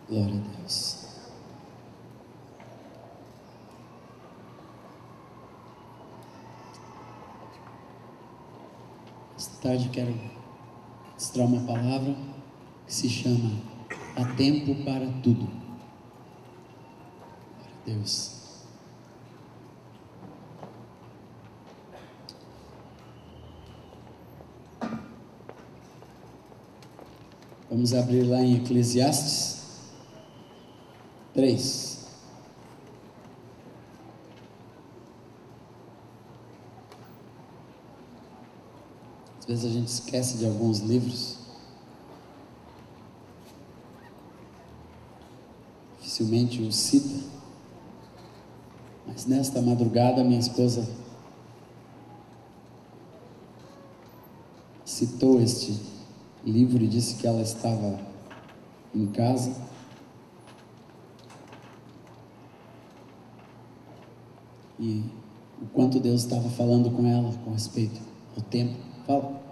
Glória a Deus. Esta tarde quero mostrar uma palavra que se chama Há Tempo para Tudo. Glória a Deus. Vamos abrir lá em Eclesiastes 3. Às vezes a gente esquece de alguns livros. Dificilmente os cita. Mas nesta madrugada minha esposa citou este livro e disse que ela estava em casa e o quanto Deus estava falando com ela com respeito ao tempo. Fala.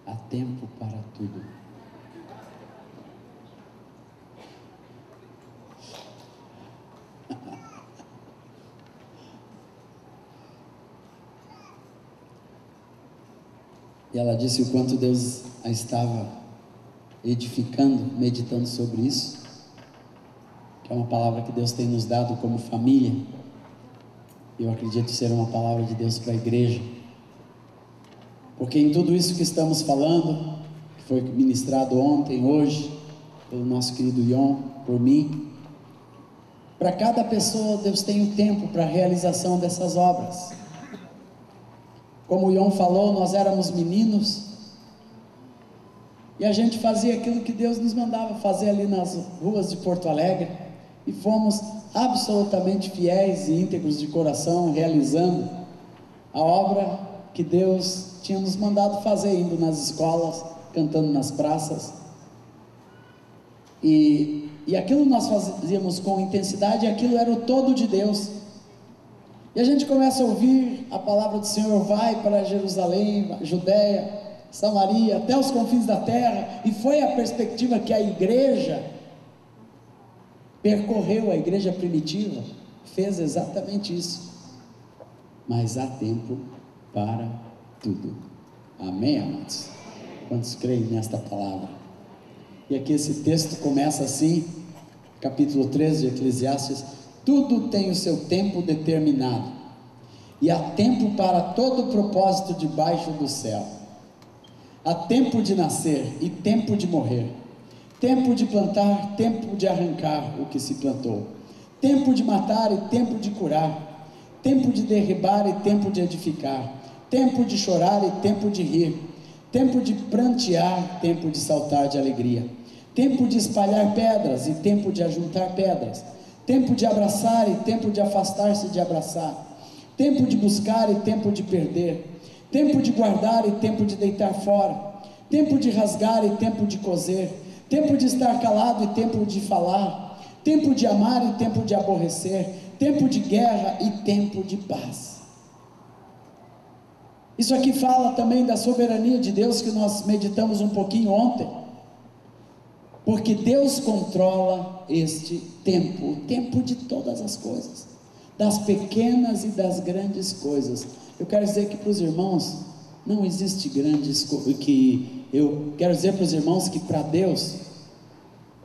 Há tempo para tudo. E ela disse o quanto Deus a estava edificando, meditando sobre isso, que é uma palavra que Deus tem nos dado como família. Eu acredito ser uma palavra de Deus para a igreja, porque em tudo isso que estamos falando, que foi ministrado ontem, hoje, pelo nosso querido Ion, por mim, para cada pessoa Deus tem o tempo para a realização dessas obras. Como o Ion falou, nós éramos meninos e a gente fazia aquilo que Deus nos mandava fazer ali nas ruas de Porto Alegre, e fomos absolutamente fiéis e íntegros de coração, realizando a obra que Deus tinha nos mandado fazer, indo nas escolas, cantando nas praças, e aquilo nós fazíamos com intensidade, e aquilo era o todo de Deus. E a gente começa a ouvir a palavra do Senhor: vai para Jerusalém, Judéia, Samaria, até os confins da terra. E foi a perspectiva que a igreja percorreu, a igreja primitiva fez exatamente isso. Mas há tempo para tudo. Amém, amados? Quantos creem nesta palavra? E aqui esse texto começa assim, capítulo 13 de Eclesiastes: tudo tem o seu tempo determinado, e há tempo para todo propósito debaixo do céu. Há tempo de nascer e tempo de morrer, tempo de plantar, tempo de arrancar o que se plantou, tempo de matar e tempo de curar, tempo de derribar e tempo de edificar, tempo de chorar e tempo de rir, tempo de prantear, tempo de saltar de alegria, tempo de espalhar pedras e tempo de ajuntar pedras, tempo de abraçar e tempo de afastar-se de abraçar, tempo de buscar e tempo de perder, tempo de guardar e tempo de deitar fora, tempo de rasgar e tempo de coser, tempo de estar calado e tempo de falar, tempo de amar e tempo de aborrecer, tempo de guerra e tempo de paz. Isso aqui fala também da soberania de Deus, que nós meditamos um pouquinho ontem, porque Deus controla este tempo, o tempo de todas as coisas, das pequenas e das grandes coisas. Eu quero dizer que para os irmãos não existe grandes coisas, eu quero dizer para os irmãos que para Deus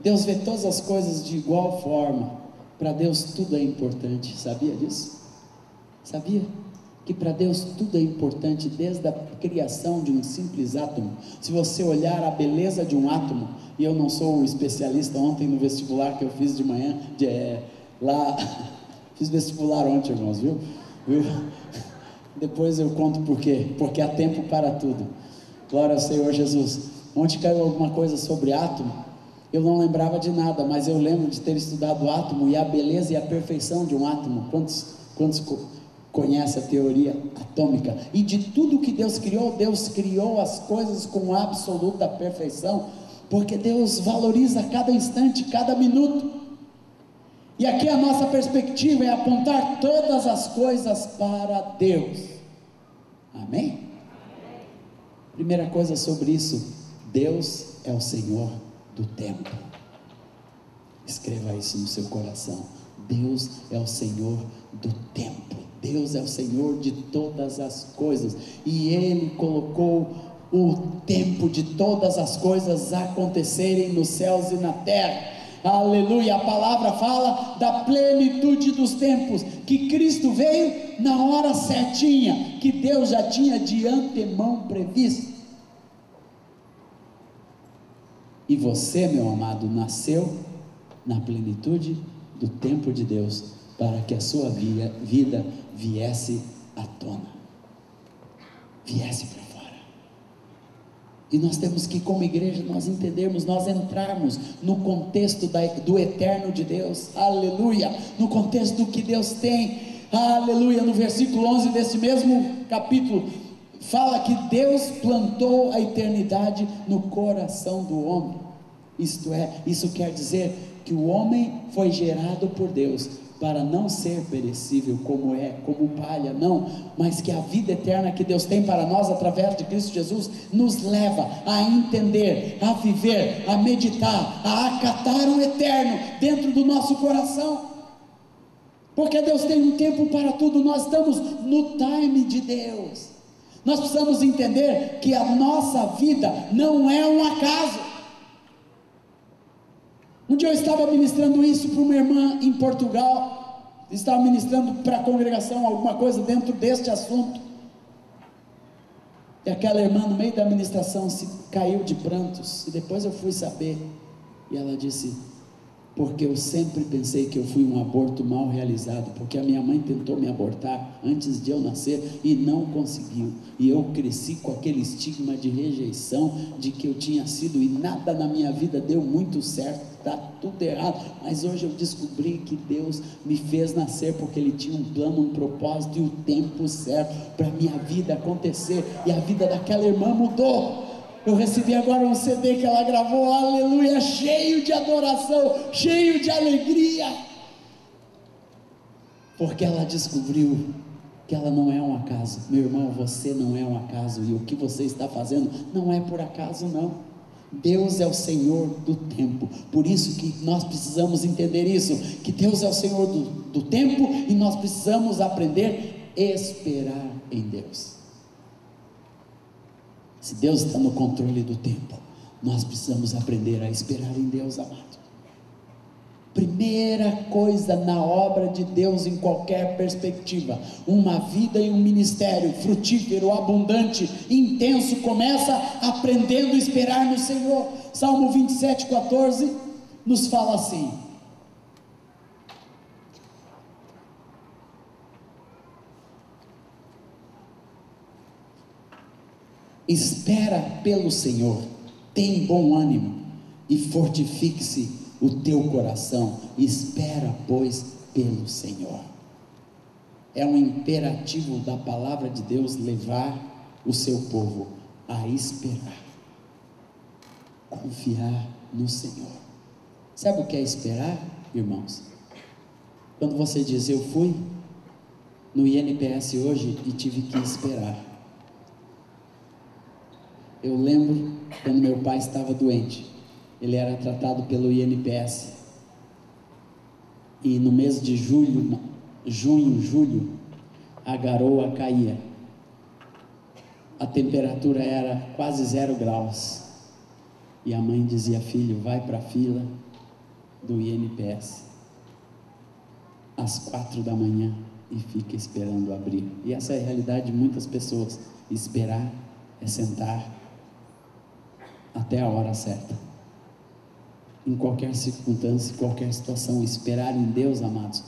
vê todas as coisas de igual forma. Para Deus tudo é importante, sabia disso? Sabia? Que para Deus tudo é importante, desde a criação de um simples átomo. Se você olhar a beleza de um átomo, e eu não sou um especialista, ontem no vestibular que eu fiz de manhã, fiz vestibular ontem, irmãos, viu? Depois eu conto por quê, porque há tempo para tudo. Glória ao Senhor Jesus. Ontem caiu alguma coisa sobre átomo, eu não lembrava de nada, mas eu lembro de ter estudado átomo e a beleza e a perfeição de um átomo. Quantos conhece a teoria atômica? E de tudo que Deus criou as coisas com absoluta perfeição, porque Deus valoriza cada instante, cada minuto. E aqui a nossa perspectiva é apontar todas as coisas para Deus. Amém? Primeira coisa sobre isso: Deus é o Senhor do tempo. Escreva isso no seu coração. Deus é o Senhor do tempo. Deus é o Senhor de todas as coisas, e Ele colocou o tempo de todas as coisas acontecerem nos céus e na terra. Aleluia. A palavra fala da plenitude dos tempos, que Cristo veio na hora certinha, que Deus já tinha de antemão previsto. E você, meu amado, nasceu na plenitude do tempo de Deus, para que a sua vida viesse à tona, viesse para fora. E nós temos que, como igreja, nós entendermos, nós entrarmos no contexto do eterno de Deus, aleluia, no contexto do que Deus tem, aleluia. No versículo 11 desse mesmo capítulo, fala que Deus plantou a eternidade no coração do homem. Isto é, isso quer dizer que o homem foi gerado por Deus para não ser perecível como palha, não, mas que a vida eterna que Deus tem para nós através de Cristo Jesus nos leva a entender, a viver, a meditar, a acatar o eterno dentro do nosso coração, porque Deus tem um tempo para tudo. Nós estamos no time de Deus. Nós precisamos entender que a nossa vida não é um acaso. Um dia eu estava ministrando isso para uma irmã em Portugal, estava ministrando para a congregação alguma coisa dentro deste assunto, e aquela irmã no meio da ministração se caiu de prantos, e depois eu fui saber, e ela disse: porque eu sempre pensei que eu fui um aborto mal realizado, porque a minha mãe tentou me abortar antes de eu nascer e não conseguiu, e eu cresci com aquele estigma de rejeição, de que eu tinha sido, e nada na minha vida deu muito certo, está tudo errado, mas hoje eu descobri que Deus me fez nascer, porque Ele tinha um plano, um propósito e o tempo certo para a minha vida acontecer, e a vida daquela irmã mudou. Eu recebi agora um CD que ela gravou, aleluia, cheio de adoração, cheio de alegria, porque ela descobriu que ela não é um acaso. Meu irmão, você não é um acaso, e o que você está fazendo não é por acaso, não. Deus é o Senhor do tempo, por isso que nós precisamos entender isso, que Deus é o Senhor do tempo, e nós precisamos aprender a esperar em Deus. Se Deus está no controle do tempo, nós precisamos aprender a esperar em Deus, amado. Primeira coisa na obra de Deus, em qualquer perspectiva, uma vida e um ministério frutífero, abundante, intenso, começa aprendendo a esperar no Senhor. Salmo 27:14 nos fala assim: espera pelo Senhor, tem bom ânimo e fortifique-se o teu coração. Espera, pois, pelo Senhor. É um imperativo da palavra de Deus levar o seu povo a esperar, confiar no Senhor. Sabe o que é esperar, irmãos? Quando você diz: eu fui no INPS hoje e tive que esperar. Eu lembro quando meu pai estava doente, ele era tratado pelo INPS, e no mês de julho, a garoa caía, a temperatura era quase 0 graus, e a mãe dizia: filho, vai para a fila do INPS, às 4 da manhã, e fica esperando abrir. E essa é a realidade de muitas pessoas. Esperar é sentar até a hora certa, em qualquer circunstância, em qualquer situação. Esperar em Deus, amados,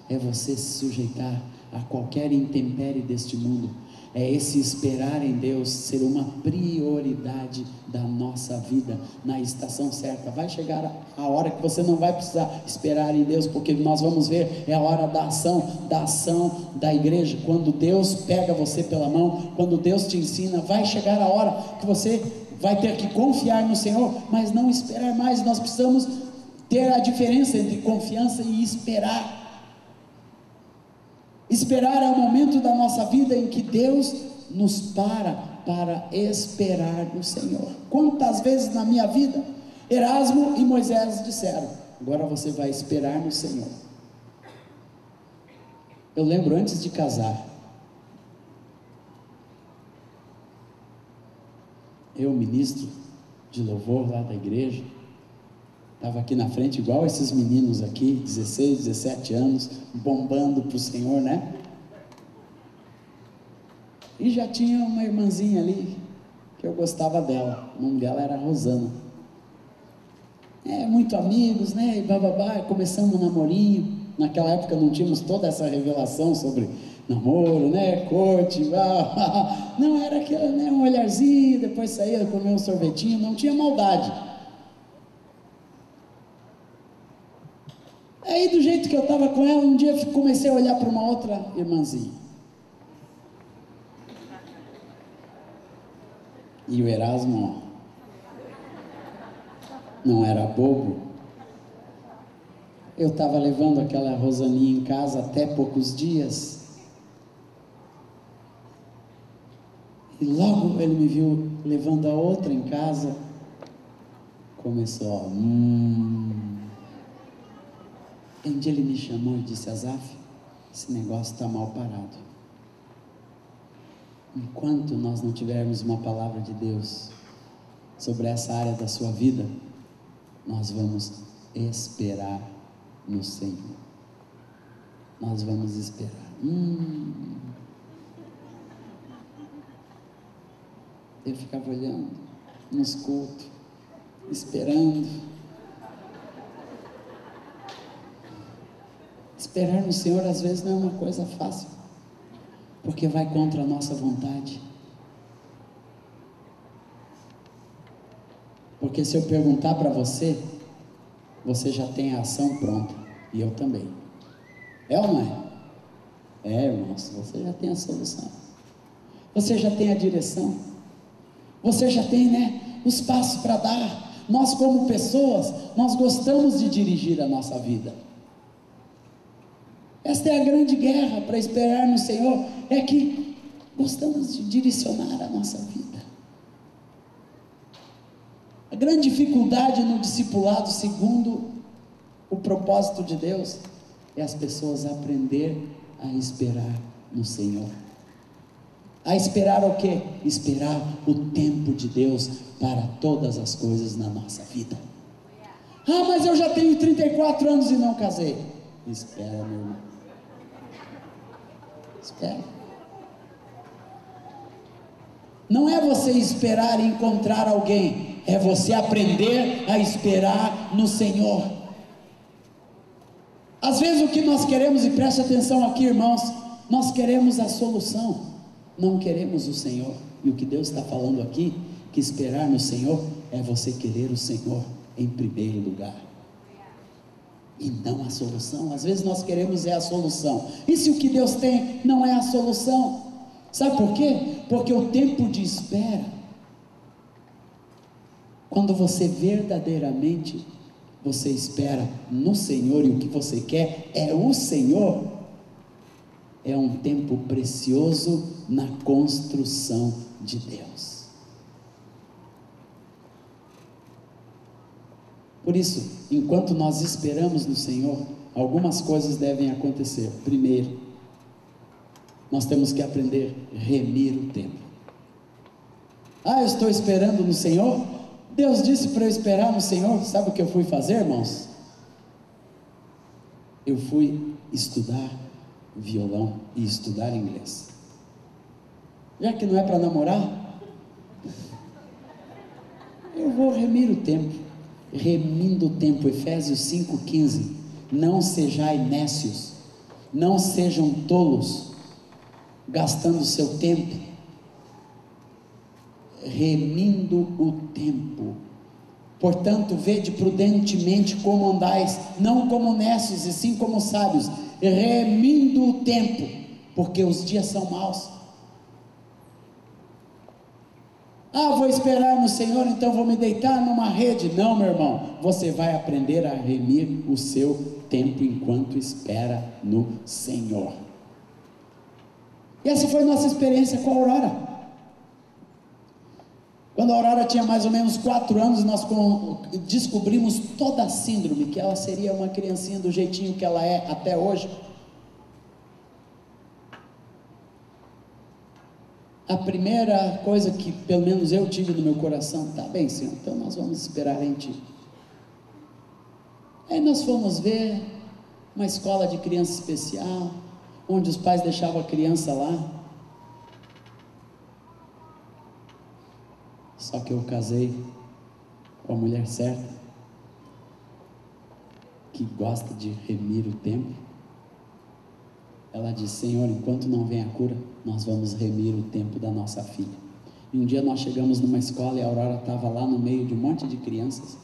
é você se sujeitar a qualquer intempérie deste mundo, é esse esperar em Deus ser uma prioridade da nossa vida, na estação certa. Vai chegar a hora que você não vai precisar esperar em Deus, porque nós vamos ver, é a hora da ação da igreja, quando Deus pega você pela mão, quando Deus te ensina. Vai chegar a hora que você vai ter que confiar no Senhor, mas não esperar mais. Nós precisamos ter a diferença entre confiança e esperar. Esperar é o momento da nossa vida em que Deus nos para esperar no Senhor. Quantas vezes na minha vida, Erasmo e Moisés disseram: agora você vai esperar no Senhor. Eu lembro antes de casar, eu, ministro de louvor lá da igreja, estava aqui na frente igual esses meninos aqui, 16, 17 anos, bombando para o Senhor, né? E já tinha uma irmãzinha ali, que eu gostava dela, o nome dela era Rosana. Muito amigos, né, e bababá, começamos um namorinho. Naquela época não tínhamos toda essa revelação sobre namoro, né, corte, não, era aquele, né, um olharzinho, depois saía, comia um sorvetinho, não tinha maldade. Aí do jeito que eu estava com ela, um dia comecei a olhar para uma outra irmãzinha, e o Erasmo, não era bobo. Eu estava levando aquela Rosaninha em casa até poucos dias, e logo ele me viu levando a outra em casa, começou, Um dia ele me chamou e disse: Azaf, esse negócio está mal parado. Enquanto nós não tivermos uma palavra de Deus sobre essa área da sua vida, nós vamos esperar no Senhor. Nós vamos esperar. Eu ficava olhando nos cultos, esperando. Esperar no Senhor às vezes não é uma coisa fácil, porque vai contra a nossa vontade. Porque se eu perguntar para você, você já tem a ação pronta, e eu também. É ou não é? Irmãos, você já tem a solução, você já tem a direção, você já tem, né, os passos para dar. Nós como pessoas, nós gostamos de dirigir a nossa vida. Esta é a grande guerra para esperar no Senhor, é que gostamos de direcionar a nossa vida. A grande dificuldade no discipulado, segundo o propósito de Deus, é as pessoas aprender a esperar no Senhor. A esperar o quê? Esperar o tempo de Deus para todas as coisas na nossa vida. Mas eu já tenho 34 anos e não casei. Espera, meu irmão. Espera. Não é você esperar encontrar alguém, é você aprender a esperar no Senhor. Às vezes o que nós queremos, e preste atenção aqui, irmãos, nós queremos a solução, não queremos o Senhor. E o que Deus está falando aqui, que esperar no Senhor é você querer o Senhor em primeiro lugar, e não a solução. Às vezes nós queremos a solução, e se o que Deus tem não é a solução? Sabe por quê? Porque o tempo de espera, quando você verdadeiramente, você espera no Senhor, e o que você quer é o Senhor, é um tempo precioso na construção de Deus. Por isso, enquanto nós esperamos no Senhor, algumas coisas devem acontecer. Primeiro, nós temos que aprender a remir o tempo. Eu estou esperando no Senhor. Deus disse para eu esperar no Senhor. Sabe o que eu fui fazer, irmãos? Eu fui estudar violão e estudar inglês. Já que não é para namorar, eu vou remir o tempo. Remindo o tempo. Efésios 5,15. Não sejais nécios, não sejam tolos, gastando seu tempo. Remindo o tempo. Portanto, vede prudentemente como andais, não como necios, e sim como sábios, remindo o tempo, porque os dias são maus. Vou esperar no Senhor, então vou me deitar numa rede. Não, meu irmão, você vai aprender a remir o seu tempo enquanto espera no Senhor. E essa foi nossa experiência com a Aurora. Quando a Aurora tinha mais ou menos 4 anos, nós descobrimos toda a síndrome, que ela seria uma criancinha do jeitinho que ela é até hoje. A primeira coisa que pelo menos eu tive no meu coração: tá bem, Senhor, então nós vamos esperar em Ti. Aí nós fomos ver uma escola de criança especial, onde os pais deixavam a criança lá. Só que eu casei com a mulher certa, que gosta de remir o tempo. Ela disse: Senhor, enquanto não vem a cura, nós vamos remir o tempo da nossa filha. E um dia nós chegamos numa escola e a Aurora estava lá no meio de um monte de crianças,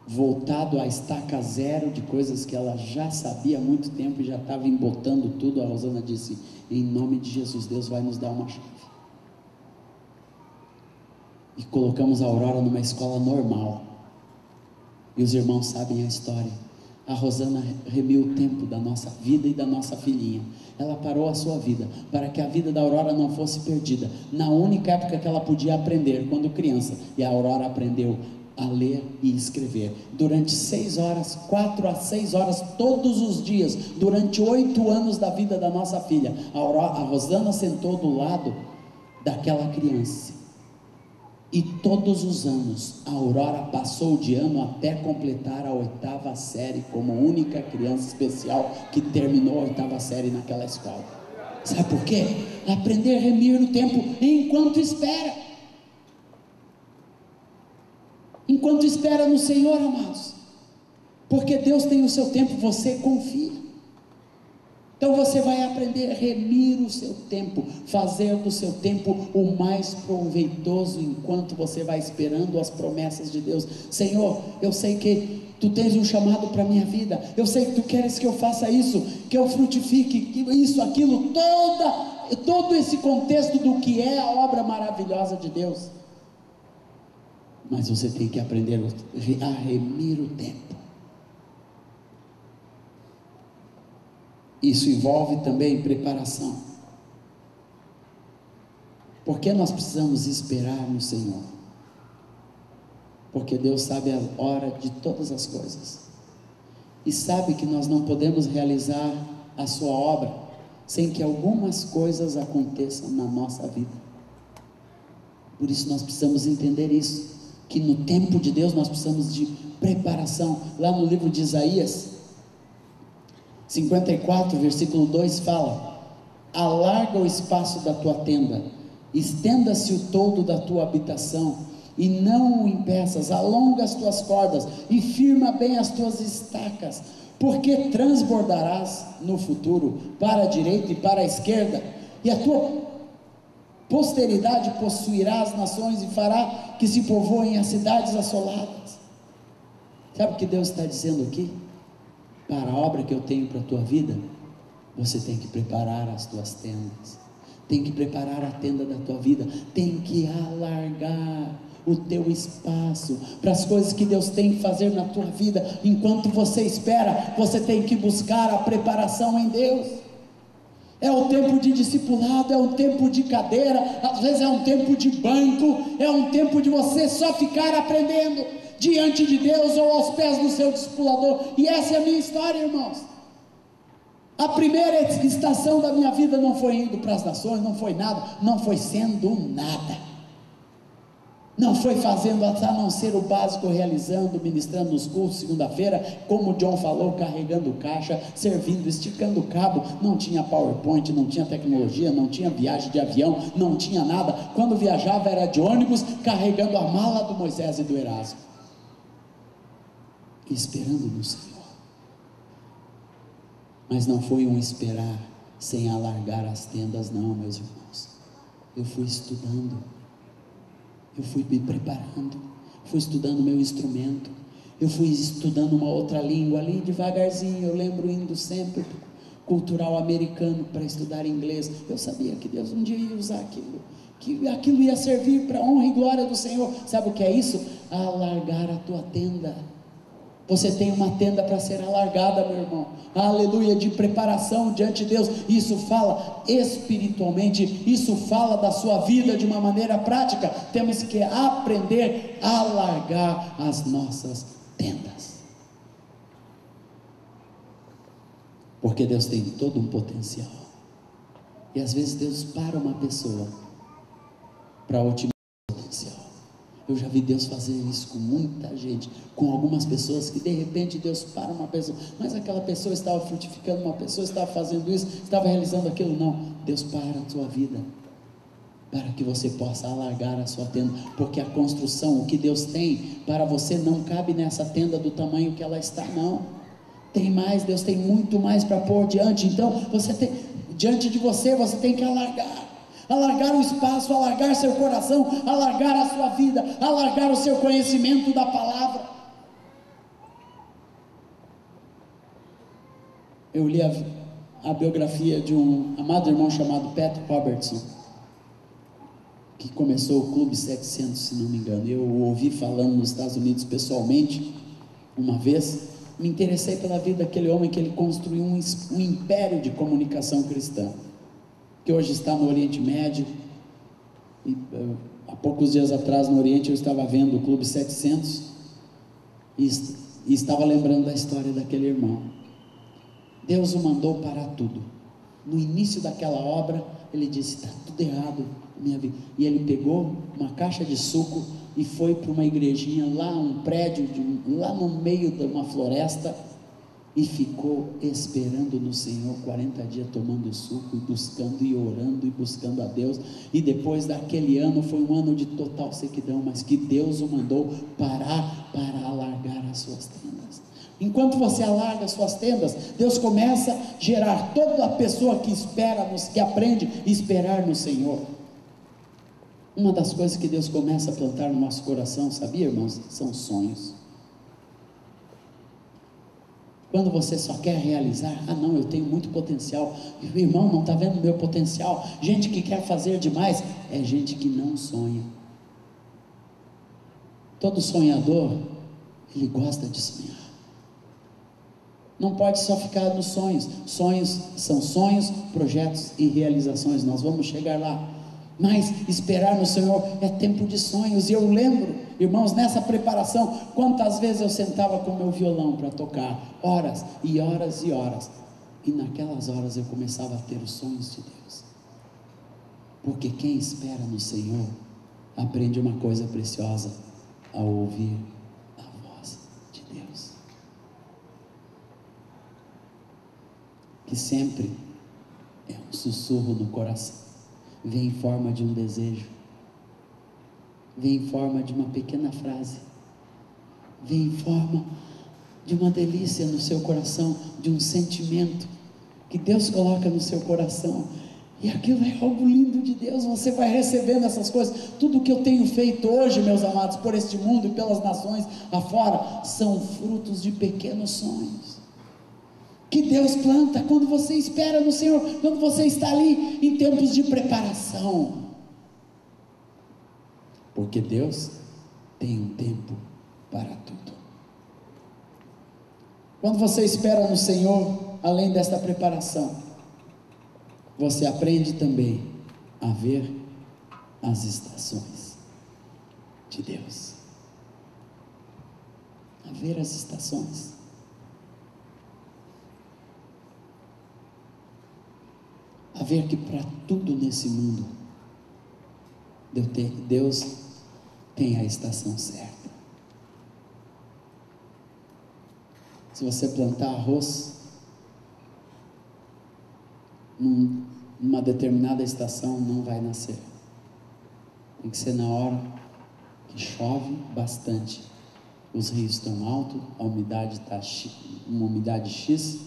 voltado à estaca zero de coisas que ela já sabia há muito tempo e já estava embotando tudo. A Rosana disse: em nome de Jesus, Deus vai nos dar uma chave. E colocamos a Aurora numa escola normal. E os irmãos sabem a história. A Rosana remiu o tempo da nossa vida e da nossa filhinha. Ela parou a sua vida para que a vida da Aurora não fosse perdida, na única época que ela podia aprender, quando criança. E a Aurora aprendeu a ler e escrever durante 6 horas, 4 a 6 horas todos os dias, durante 8 anos da vida da nossa filha. A Rosana sentou do lado daquela criança, e todos os anos a Aurora passou de ano até completar a 8ª série, como única criança especial que terminou a 8ª série naquela escola. Sabe por quê? Aprender a remir o tempo enquanto espera. Enquanto espera no Senhor, amados, porque Deus tem o seu tempo, você confia. Então você vai aprender a remir o seu tempo, fazer do seu tempo o mais proveitoso, enquanto você vai esperando as promessas de Deus. Senhor, eu sei que Tu tens um chamado para a minha vida, eu sei que Tu queres que eu faça isso, que eu frutifique, que isso, aquilo, todo esse contexto do que é a obra maravilhosa de Deus. Mas você tem que aprender a remir o tempo. Isso envolve também preparação. Por que nós precisamos esperar no Senhor? Porque Deus sabe a hora de todas as coisas, e sabe que nós não podemos realizar a sua obra sem que algumas coisas aconteçam na nossa vida. Por isso nós precisamos entender isso, que no tempo de Deus nós precisamos de preparação. Lá no livro de Isaías 54, versículo 2 fala: alarga o espaço da tua tenda, estenda-se o toldo da tua habitação, e não o impeças, alonga as tuas cordas, e firma bem as tuas estacas, porque transbordarás no futuro, para a direita e para a esquerda, e a tua posteridade possuirá as nações, e fará que se povoem as cidades assoladas. Sabe o que Deus está dizendo aqui? Para a obra que eu tenho para a tua vida, você tem que preparar as tuas tendas, tem que preparar a tenda da tua vida, tem que alargar o teu espaço para as coisas que Deus tem que fazer na tua vida. Enquanto você espera, você tem que buscar a preparação em Deus. É um tempo de discipulado, é um tempo de cadeira, às vezes é um tempo de banco, é um tempo de você só ficar aprendendo diante de Deus ou aos pés do seu discipulador. E essa é a minha história, irmãos. A primeira estação da minha vida não foi indo para as nações, não foi nada, não foi sendo nada, não foi fazendo a não ser o básico, realizando, ministrando nos cultos, segunda-feira, como o John falou, carregando caixa, servindo, esticando o cabo. Não tinha PowerPoint, não tinha tecnologia, não tinha viagem de avião, não tinha nada. Quando viajava era de ônibus, carregando a mala do Moisés e do Erasmo, esperando no Senhor. Mas não foi um esperar sem alargar as tendas, não, meus irmãos. Eu fui estudando, eu fui me preparando, fui estudando meu instrumento, eu fui estudando uma outra língua ali devagarzinho. Eu lembro indo sempre para o cultural americano para estudar inglês. Eu sabia que Deus um dia ia usar aquilo, que aquilo ia servir para a honra e glória do Senhor. Sabe o que é isso? Alargar a tua tenda. Você tem uma tenda para ser alargada, meu irmão, aleluia, de preparação diante de Deus. Isso fala espiritualmente, isso fala da sua vida de uma maneira prática. Temos que aprender a alargar as nossas tendas, porque Deus tem todo um potencial, e às vezes Deus para uma pessoa para otimizar o potencial. Eu já vi Deus fazer isso com muita gente, com algumas pessoas que de repente Deus para uma pessoa, mas aquela pessoa estava frutificando, uma pessoa estava fazendo isso, estava realizando aquilo. Não, Deus para a sua vida, para que você possa alargar a sua tenda, porque a construção, o que Deus tem para você não cabe nessa tenda do tamanho que ela está, não. Tem mais, Deus tem muito mais para pôr diante. Então, diante de você, você tem que alargar o espaço, alargar seu coração, alargar a sua vida, alargar o seu conhecimento da palavra. Eu li a biografia de um amado irmão chamado Pat Robertson, que começou o Clube 700, se não me engano. Eu o ouvi falando nos Estados Unidos pessoalmente uma vez. Me interessei pela vida daquele homem, que ele construiu um império de comunicação cristã, que hoje está no Oriente Médio. E há poucos dias atrás, no Oriente, eu estava vendo o Clube 700 e estava lembrando da história daquele irmão. Deus o mandou parar tudo. No início daquela obra, ele disse: está tudo errado na minha vida. E ele pegou uma caixa de suco e foi para uma igrejinha lá, um prédio, lá no meio de uma floresta, e ficou esperando no Senhor 40 dias, tomando suco e buscando e orando e buscando a Deus. E depois daquele ano, foi um ano de total sequidão, mas que Deus o mandou parar para alargar as suas tendas. Enquanto você alarga as suas tendas, Deus começa a gerar toda a pessoa que que aprende a esperar no Senhor. Uma das coisas que Deus começa a plantar no nosso coração, sabia, irmãos? São sonhos. Quando você só quer realizar, não, eu tenho muito potencial, e o irmão não está vendo o meu potencial. Gente que quer fazer demais, é gente que não sonha. Todo sonhador, ele gosta de sonhar. Não pode só ficar nos sonhos. Sonhos são sonhos, projetos e realizações. Nós vamos chegar lá. Mas esperar no Senhor é tempo de sonhos. E eu lembro, irmãos, nessa preparação, quantas vezes eu sentava com o meu violão para tocar, horas e horas e horas, e naquelas horas eu começava a ter os sonhos de Deus. Porque quem espera no Senhor aprende uma coisa preciosa: ao ouvir a voz de Deus, que sempre é um sussurro no coração. Vem em forma de um desejo, vem em forma de uma pequena frase, vem em forma de uma delícia no seu coração, de um sentimento que Deus coloca no seu coração, e aquilo é algo lindo de Deus. Você vai recebendo essas coisas. Tudo que eu tenho feito hoje, meus amados, por este mundo e pelas nações afora, são frutos de pequenos sonhos que Deus planta quando você espera no Senhor, quando você está ali em tempos de preparação, porque Deus tem um tempo para tudo. Quando você espera no Senhor, além desta preparação, você aprende também a ver as estações de Deus, a ver as estações. A ver que para tudo nesse mundo, Deus tem a estação certa. Se você plantar arroz numa determinada estação, não vai nascer. Tem que ser na hora que chove bastante, os rios estão altos, a umidade está uma umidade X,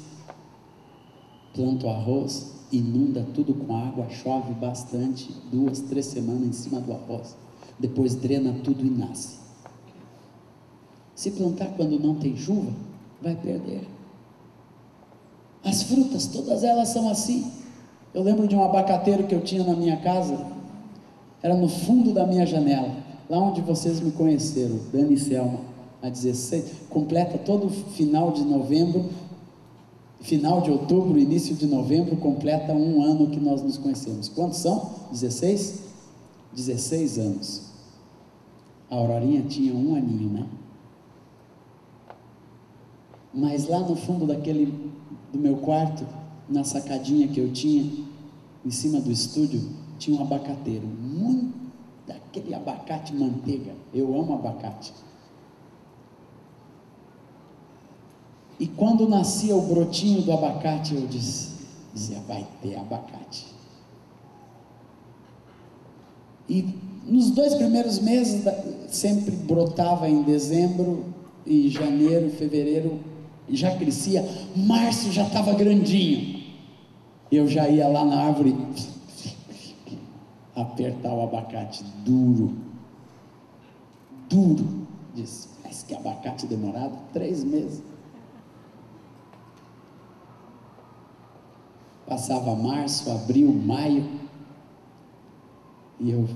planta o arroz, inunda tudo com água, chove bastante, 2, 3 semanas em cima do arroz, depois drena tudo e nasce. Se plantar quando não tem chuva, vai perder. As frutas, todas elas são assim. Eu lembro de um abacateiro que eu tinha na minha casa, era no fundo da minha janela, lá onde vocês me conheceram, Dani e Selma. há 16, completa todo final de novembro, final de outubro, início de novembro, completa um ano que nós nos conhecemos. Quantos são? 16? 16 anos. A Aurorinha tinha um aninho, né? Mas lá no fundo do meu quarto, na sacadinha que eu tinha, em cima do estúdio, tinha um abacateiro, muito daquele abacate manteiga. Eu amo abacate. E quando nascia o brotinho do abacate, eu dizia, vai ter abacate. E nos 2 primeiros meses, sempre brotava em dezembro, e janeiro, fevereiro, já crescia, março já estava grandinho. Eu já ia lá na árvore, apertar o abacate, duro, disse, mas que abacate demorado, 3 meses. Passava março, abril, maio, e eu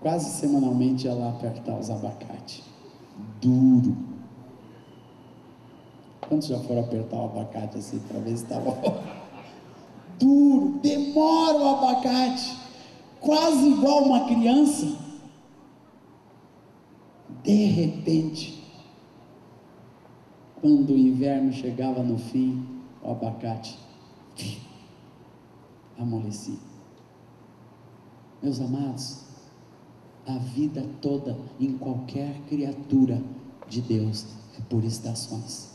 quase semanalmente ia lá apertar os abacates, duro. Quantos já foram apertar o abacate assim, para ver se estava duro, demora o abacate, quase igual uma criança. De repente, quando o inverno chegava no fim, o abacate amolecia. Meus amados, a vida toda em qualquer criatura de Deus é por estações.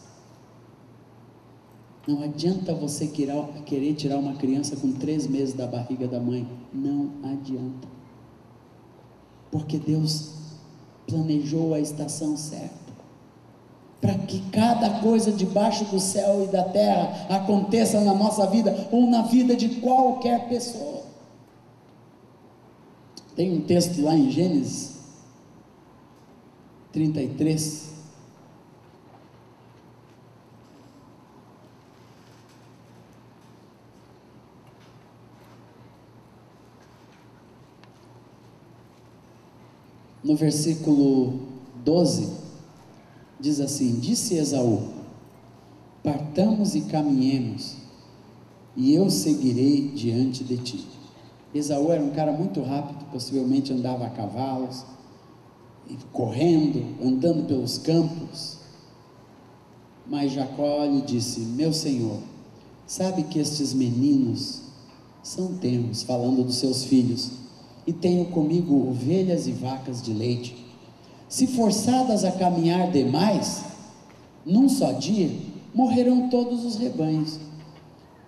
Não adianta você querer tirar uma criança com 3 meses da barriga da mãe, não adianta, porque Deus planejou a estação certa, para que cada coisa debaixo do céu e da terra aconteça na nossa vida, ou na vida de qualquer pessoa. Tem um texto lá em Gênesis 33, no versículo 12, diz assim: disse Esaú, partamos e caminhemos, e eu seguirei diante de ti. Esaú era um cara muito rápido, possivelmente andava a cavalos, correndo, andando pelos campos, mas Jacó lhe disse: meu senhor, sabe que estes meninos são tenros, falando dos seus filhos, e tenho comigo ovelhas e vacas de leite. Se forçadas a caminhar demais, num só dia, morrerão todos os rebanhos.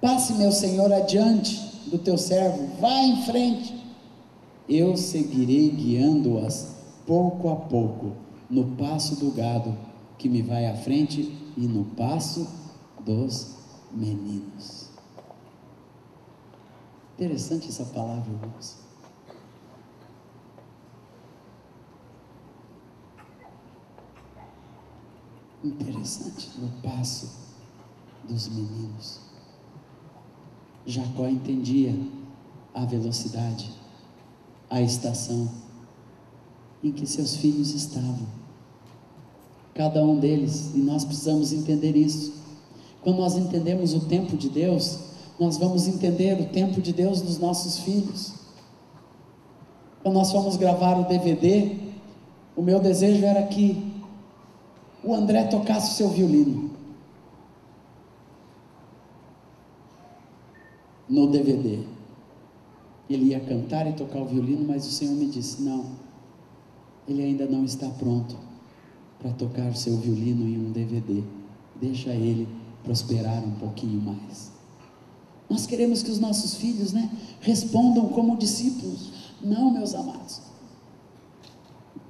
Passe, meu senhor, adiante do teu servo, vá em frente, eu seguirei guiando-as pouco a pouco, no passo do gado que me vai à frente e no passo dos meninos. Interessante essa palavra, irmãos. Interessante, no passo dos meninos. Jacó entendia a velocidade, a estação em que seus filhos estavam, cada um deles, e nós precisamos entender isso. Quando nós entendemos o tempo de Deus, nós vamos entender o tempo de Deus nos nossos filhos. Quando nós fomos gravar o DVD, o meu desejo era que o André tocasse o seu violino no DVD. Ele ia cantar e tocar o violino, mas o Senhor me disse: não, ele ainda não está pronto para tocar o seu violino em um DVD, deixa ele prosperar um pouquinho mais. Nós queremos que os nossos filhos, respondam como discípulos. Não, meus amados,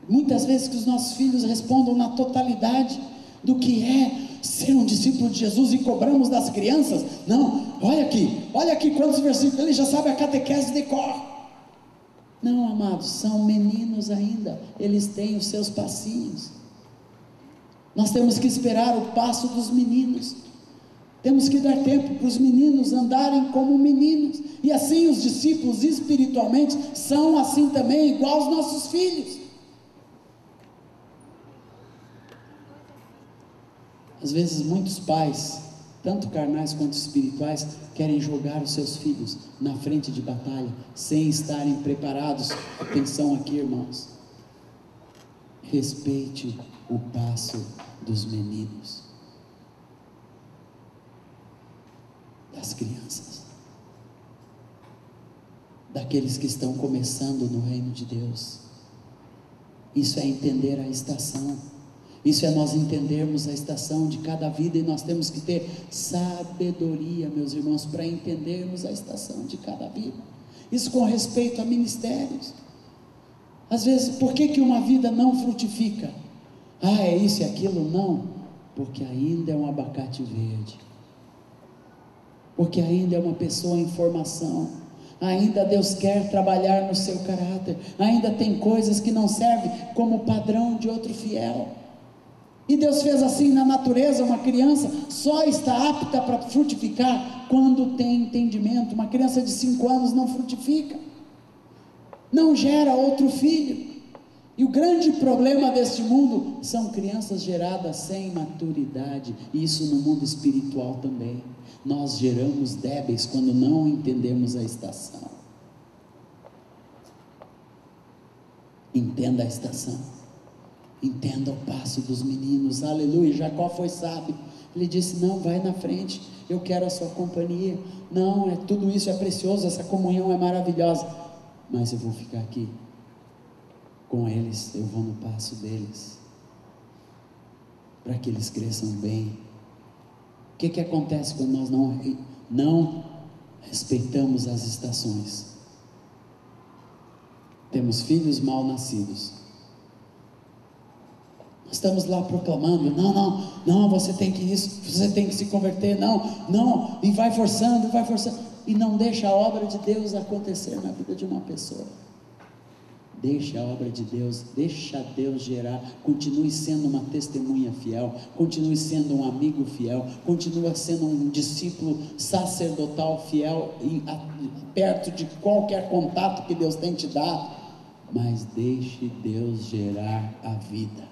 muitas vezes que os nossos filhos respondam na totalidade do que é ser um discípulo de Jesus, e cobramos das crianças. Não, olha aqui quantos versículos, ele já sabe a catequese de cor. Não, amados, são meninos ainda, eles têm os seus passinhos. Nós temos que esperar o passo dos meninos, temos que dar tempo para os meninos andarem como meninos, e assim os discípulos espiritualmente são assim também, igual aos nossos filhos. Às vezes muitos pais, tanto carnais quanto espirituais, querem jogar os seus filhos na frente de batalha, sem estarem preparados. Atenção aqui, irmãos, respeite o passo dos meninos, das crianças, daqueles que estão começando no reino de Deus. Isso é entender a estação, isso é nós entendermos a estação de cada vida, e nós temos que ter sabedoria, meus irmãos, para entendermos a estação de cada vida. Isso com respeito a ministérios. Às vezes, por que uma vida não frutifica? É isso e aquilo? Não, porque ainda é um abacate verde, porque ainda é uma pessoa em formação, ainda Deus quer trabalhar no seu caráter, ainda tem coisas que não servem como padrão de outro fiel. E Deus fez assim na natureza. Uma criança só está apta para frutificar quando tem entendimento. Uma criança de 5 anos não frutifica, não gera outro filho. E o grande problema deste mundo são crianças geradas sem maturidade, e isso no mundo espiritual também. Nós geramos débeis quando não entendemos a estação. Entenda a estação, entenda o passo dos meninos. Aleluia. Jacó foi sábio, ele disse: não, vai na frente, eu quero a sua companhia, não, tudo isso é precioso, essa comunhão é maravilhosa, mas eu vou ficar aqui com eles, eu vou no passo deles, para que eles cresçam bem. O que acontece quando nós não respeitamos as estações? Temos filhos mal nascidos. Nós estamos lá proclamando: não, você tem que isso, você tem que se converter, não, e vai forçando, e não deixa a obra de Deus acontecer na vida de uma pessoa. Deixa a obra de Deus, deixa Deus gerar. Continue sendo uma testemunha fiel, continue sendo um amigo fiel, continue sendo um discípulo sacerdotal fiel, perto de qualquer contato que Deus tem te dado, mas deixe Deus gerar a vida,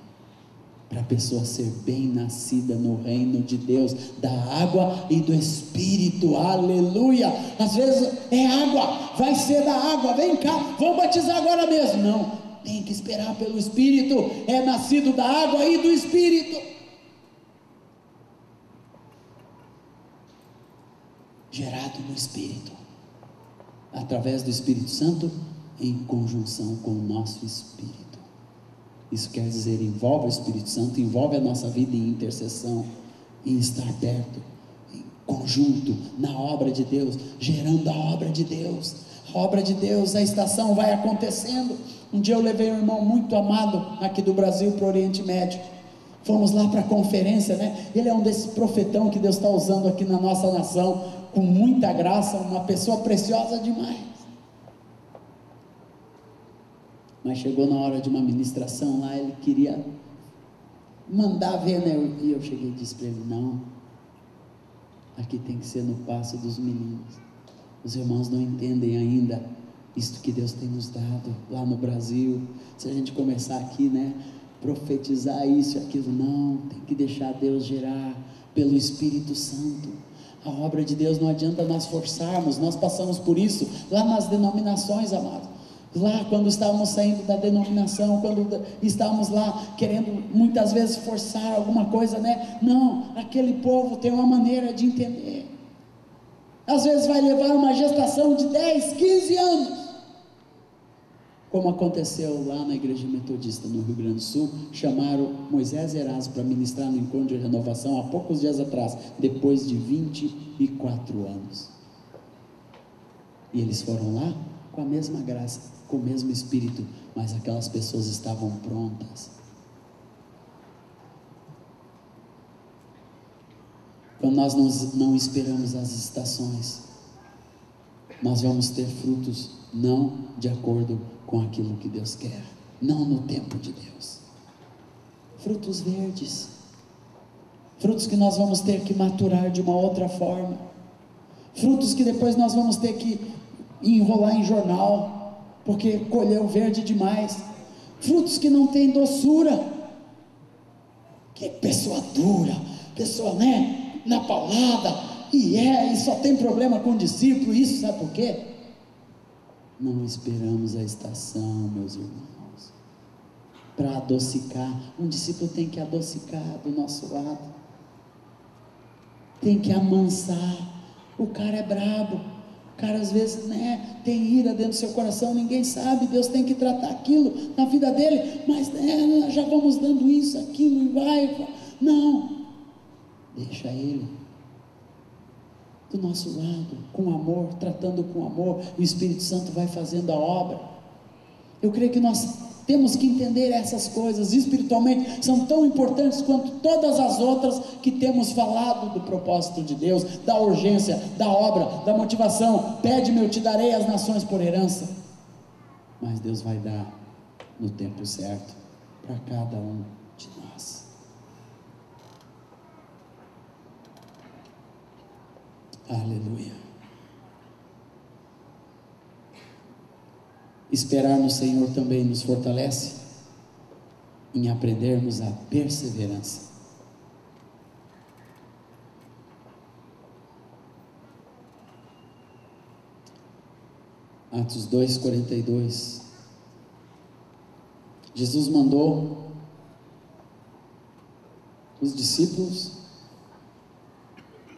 para a pessoa ser bem nascida no reino de Deus, da água e do Espírito. Aleluia. Às vezes é água, vai ser da água, vem cá, vamos batizar agora mesmo. Não, tem que esperar pelo Espírito. É nascido da água e do Espírito, gerado no Espírito, através do Espírito Santo, em conjunção com o nosso Espírito. Isso quer dizer, envolve o Espírito Santo, envolve a nossa vida em intercessão, em estar perto, em conjunto, na obra de Deus, gerando a obra de Deus. A obra de Deus, a estação vai acontecendo. Um dia eu levei um irmão muito amado aqui do Brasil para o Oriente Médio. Fomos lá para a conferência, né? Ele é um desses profetão que Deus está usando aqui na nossa nação, com muita graça, uma pessoa preciosa demais. Mas chegou na hora de uma ministração lá, ele queria mandar ver, né? E eu cheguei e disse para ele: não, aqui tem que ser no passo dos meninos. Os irmãos não entendem ainda isto que Deus tem nos dado lá no Brasil. Se a gente começar aqui, né, profetizar isso e aquilo, não, tem que deixar Deus gerar pelo Espírito Santo. A obra de Deus não adianta nós forçarmos. Nós passamos por isso lá nas denominações, amados. Lá quando estávamos saindo da denominação, quando estávamos lá querendo muitas vezes forçar alguma coisa, né? Não, aquele povo tem uma maneira de entender. Às vezes vai levar uma gestação de 10, 15 anos, como aconteceu lá na igreja metodista no Rio Grande do Sul. Chamaram Moisés e Erasmo para ministrar no encontro de renovação há poucos dias atrás, depois de 24 anos, e eles foram lá com a mesma graça, com o mesmo Espírito, mas aquelas pessoas estavam prontas. Quando nós não esperamos as estações, nós vamos ter frutos não de acordo com aquilo que Deus quer, não no tempo de Deus. Frutos verdes, frutos que nós vamos ter que maturar de uma outra forma, frutos que depois nós vamos ter que enrolar em jornal, porque colheu verde demais. Frutos que não têm doçura. Que pessoa dura, pessoa, né, na paulada, e só tem problema com o discípulo, isso sabe por quê? Não esperamos a estação, meus irmãos, para adocicar. Um discípulo tem que adocicar do nosso lado, tem que amansar. O cara é brabo, o cara às vezes, né, tem ira dentro do seu coração, ninguém sabe, Deus tem que tratar aquilo na vida dele, mas já vamos dando isso, aquilo, e vai, não, deixa ele do nosso lado, com amor, tratando com amor, o Espírito Santo vai fazendo a obra. Eu creio que nós temos que entender essas coisas, espiritualmente, são tão importantes quanto todas as outras que temos falado do propósito de Deus, da urgência, da obra, da motivação. Pede-me, eu te darei as nações por herança, mas Deus vai dar no tempo certo, para cada um de nós. Aleluia. Esperar no Senhor também nos fortalece em aprendermos a perseverança. Atos 2:42. Jesus mandou os discípulos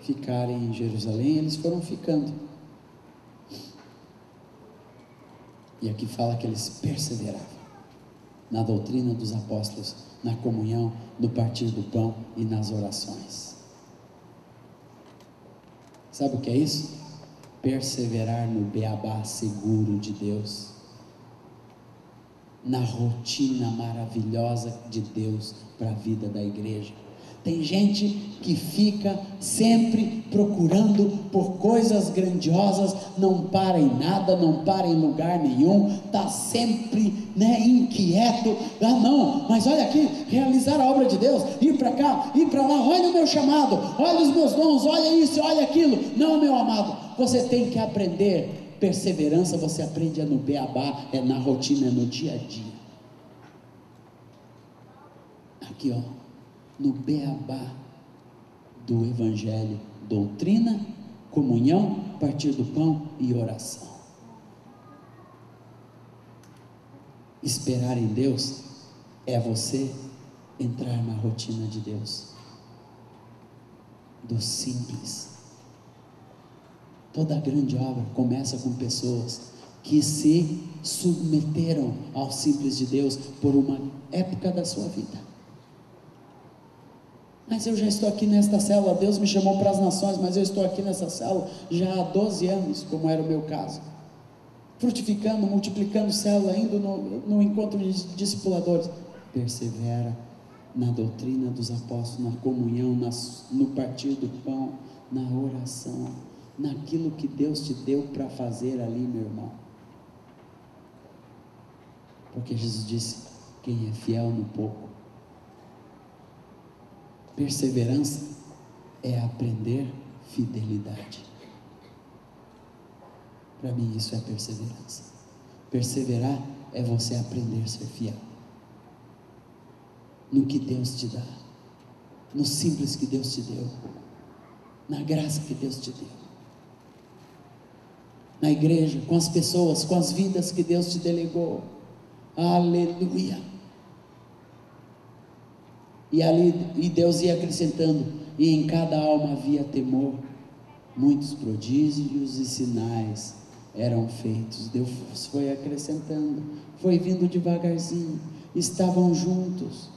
ficarem em Jerusalém, eles foram ficando. E aqui fala que eles perseveravam na doutrina dos apóstolos, na comunhão, no partir do pão e nas orações. Sabe o que é isso? Perseverar no beabá seguro de Deus, na rotina maravilhosa de Deus para a vida da igreja. Tem gente que fica sempre procurando por coisas grandiosas, não para em nada, não para em lugar nenhum, está sempre, né, inquieto. Não, mas olha aqui, realizar a obra de Deus, ir para cá, ir para lá, olha o meu chamado, olha os meus dons, olha isso, olha aquilo. Não, meu amado, você tem que aprender perseverança, você aprende no beabá, é na rotina, é no dia a dia. Aqui ó, no beabá do Evangelho, doutrina, comunhão, partir do pão e oração. Esperar em Deus é você entrar na rotina de Deus, do simples. Toda grande obra começa com pessoas que se submeteram ao simples de Deus por uma época da sua vida. Mas eu já estou aqui nesta célula, Deus me chamou para as nações, mas eu estou aqui nessa célula já há 12 anos, como era o meu caso, frutificando, multiplicando célula, indo no encontro de discipuladores. Persevera na doutrina dos apóstolos, na comunhão, no partir do pão, na oração, naquilo que Deus te deu para fazer ali, meu irmão, porque Jesus disse, quem é fiel no pouco. Perseverança é aprender fidelidade. Para mim isso é perseverança. Perseverar é você aprender a ser fiel no que Deus te dá, no simples que Deus te deu, na graça que Deus te deu, na igreja, com as pessoas, com as vidas que Deus te delegou. Aleluia. E Deus ia acrescentando, e em cada alma havia temor, muitos prodígios e sinais eram feitos. Deus foi acrescentando, foi vindo devagarzinho, estavam juntos,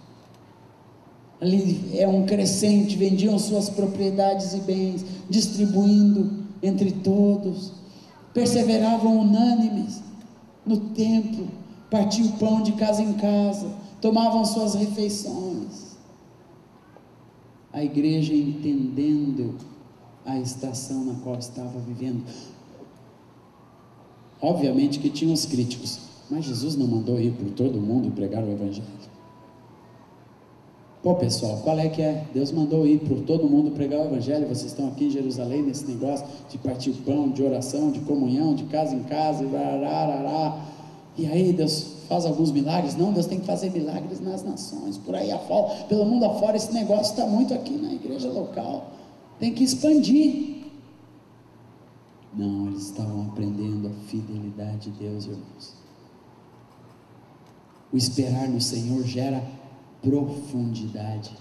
ali é um crescente, vendiam suas propriedades e bens, distribuindo entre todos, perseveravam unânimes no templo, partiam o pão de casa em casa, tomavam suas refeições. A igreja entendendo a estação na qual estava vivendo. Obviamente que tinha os críticos, mas Jesus não mandou ir por todo mundo pregar o Evangelho. Pô pessoal, qual é que é? Deus mandou ir por todo mundo pregar o Evangelho, vocês estão aqui em Jerusalém nesse negócio de partir o pão, de oração, de comunhão, de casa em casa, E aí Deus faz alguns milagres? Não, Deus tem que fazer milagres nas nações, por aí afora, pelo mundo afora. Esse negócio está muito aqui na igreja local, tem que expandir. Não, eles estavam aprendendo a fidelidade de Deus, irmãos. O esperar no Senhor gera profundidade.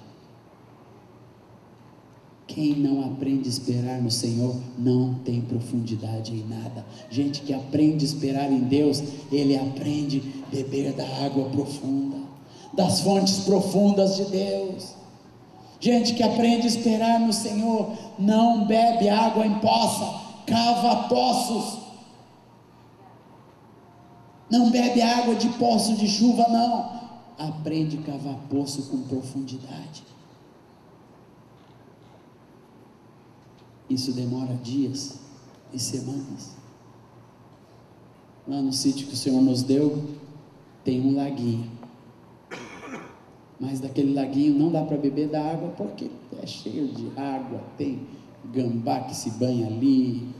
Quem não aprende a esperar no Senhor não tem profundidade em nada. Gente que aprende a esperar em Deus, ele aprende a beber da água profunda, das fontes profundas de Deus. Gente que aprende a esperar no Senhor não bebe água em poça, cava poços. Não bebe água de poço de chuva, não. Aprende a cavar poço com profundidade. Isso demora dias e semanas. Lá no sítio que o Senhor nos deu, tem um laguinho. Mas daquele laguinho não dá para beber da água, porque é cheio de água. Tem gambá que se banha ali,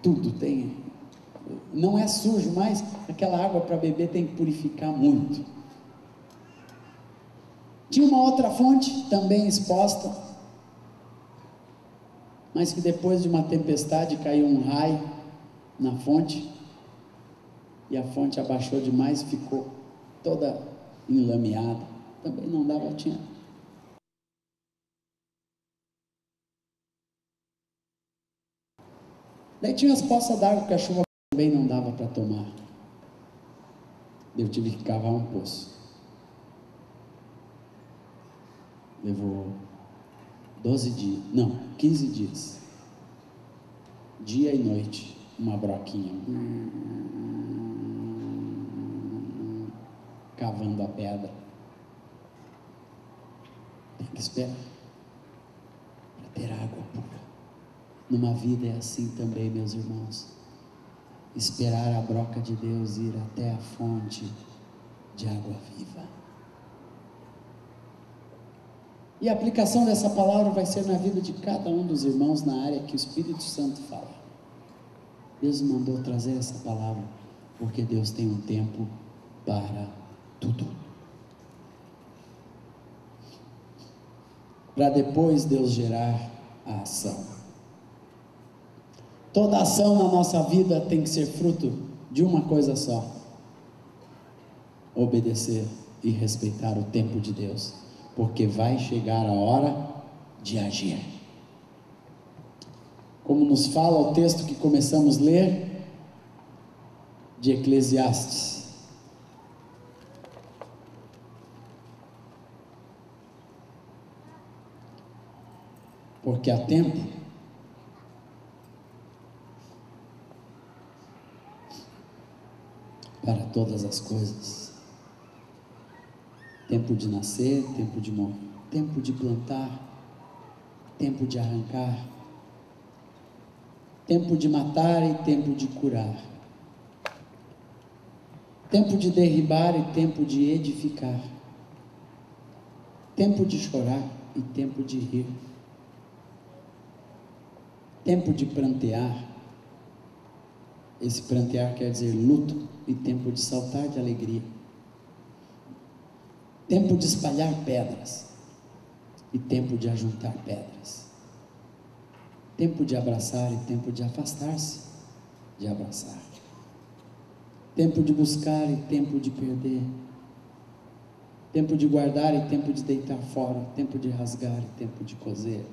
tudo tem. Não é sujo, mas aquela água para beber tem que purificar muito. Tinha uma outra fonte também exposta, mas que depois de uma tempestade caiu um raio na fonte, e a fonte abaixou demais e ficou toda enlameada. Também não dava, tinha. Daí tinha as poças d'água que a chuva também não dava para tomar. Eu tive que cavar um poço. Levou 12 dias, não, 15 dias, dia e noite, uma broquinha, cavando a pedra. Tem que esperar para ter água pura. Numa vida é assim também, meus irmãos. Esperar a broca de Deus ir até a fonte de água viva. E a aplicação dessa palavra vai ser na vida de cada um dos irmãos, na área que o Espírito Santo fala. Deus mandou trazer essa palavra, porque Deus tem um tempo para tudo. Para depois Deus gerar a ação. Toda ação na nossa vida tem que ser fruto de uma coisa só: obedecer e respeitar o tempo de Deus. Porque vai chegar a hora de agir. Como nos fala o texto que começamos a ler, de Eclesiastes. Porque há tempo para todas as coisas. Tempo de nascer, tempo de morrer, tempo de plantar, tempo de arrancar, tempo de matar e tempo de curar, tempo de derribar e tempo de edificar, tempo de chorar e tempo de rir, tempo de prantear. Esse prantear quer dizer luto, e tempo de saltar de alegria. Tempo de espalhar pedras e tempo de ajuntar pedras. Tempo de abraçar e tempo de afastar-se de abraçar. Tempo de buscar e tempo de perder. Tempo de guardar e tempo de deitar fora. Tempo de rasgar e tempo de coser.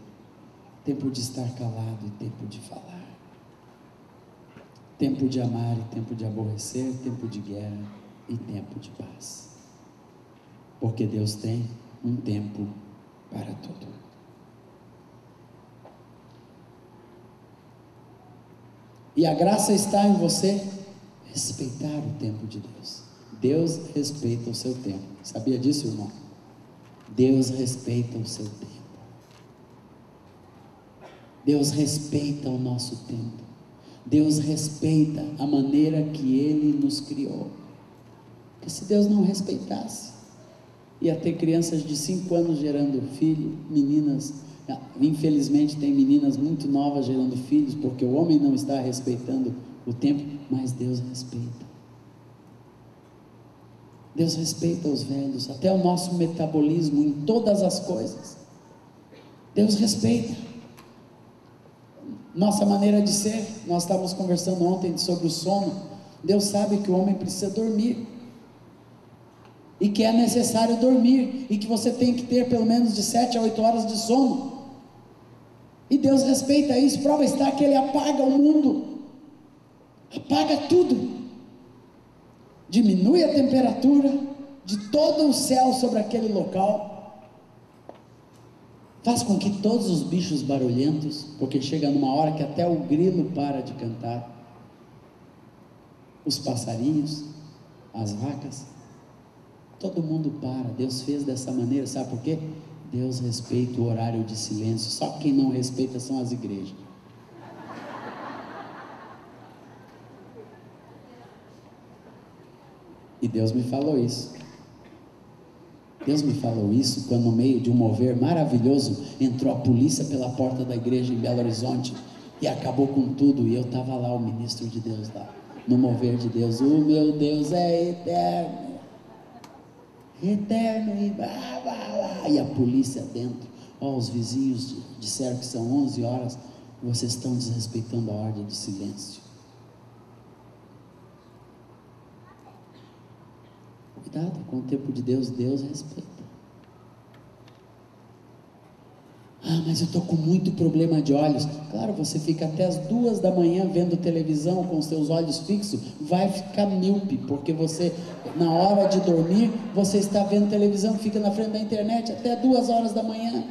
Tempo de estar calado e tempo de falar. Tempo de amar e tempo de aborrecer. Tempo de guerra e tempo de paz. Porque Deus tem um tempo para tudo. E a graça está em você respeitar o tempo de Deus. Deus respeita o seu tempo. Sabia disso, irmão? Deus respeita o seu tempo. Deus respeita o nosso tempo. Deus respeita a maneira que Ele nos criou. Porque se Deus não respeitasse, ia ter crianças de 5 anos gerando filho, meninas, infelizmente tem meninas muito novas gerando filhos, porque o homem não está respeitando o tempo, mas Deus respeita. Deus respeita os velhos, até o nosso metabolismo em todas as coisas. Deus respeita nossa maneira de ser. Nós estávamos conversando ontem sobre o sono. Deus sabe que o homem precisa dormir, e que é necessário dormir, e que você tem que ter pelo menos de 7 a 8 horas de sono, e Deus respeita isso. Prova está que Ele apaga o mundo, apaga tudo, diminui a temperatura de todo o céu sobre aquele local, faz com que todos os bichos barulhentos, porque chega numa hora que até o grilo para de cantar, os passarinhos, as vacas, todo mundo para. Deus fez dessa maneira, sabe por quê? Deus respeita o horário de silêncio. Só quem não respeita são as igrejas. E Deus me falou isso. Deus me falou isso quando, no meio de um mover maravilhoso, entrou a polícia pela porta da igreja em Belo Horizonte e acabou com tudo, e eu estava lá, o ministro de Deus lá, no mover de Deus. O meu Deus é eterno, eterno, e blá, blá, blá. E a polícia dentro. Os vizinhos disseram que são 11 horas, vocês estão desrespeitando a ordem do silêncio. Cuidado com o tempo de Deus. Deus respeita. Mas eu estou com muito problema de olhos. Claro, você fica até as 2 da manhã vendo televisão com os seus olhos fixos, vai ficar míope, porque você, na hora de dormir, você está vendo televisão, fica na frente da internet até 2 horas da manhã.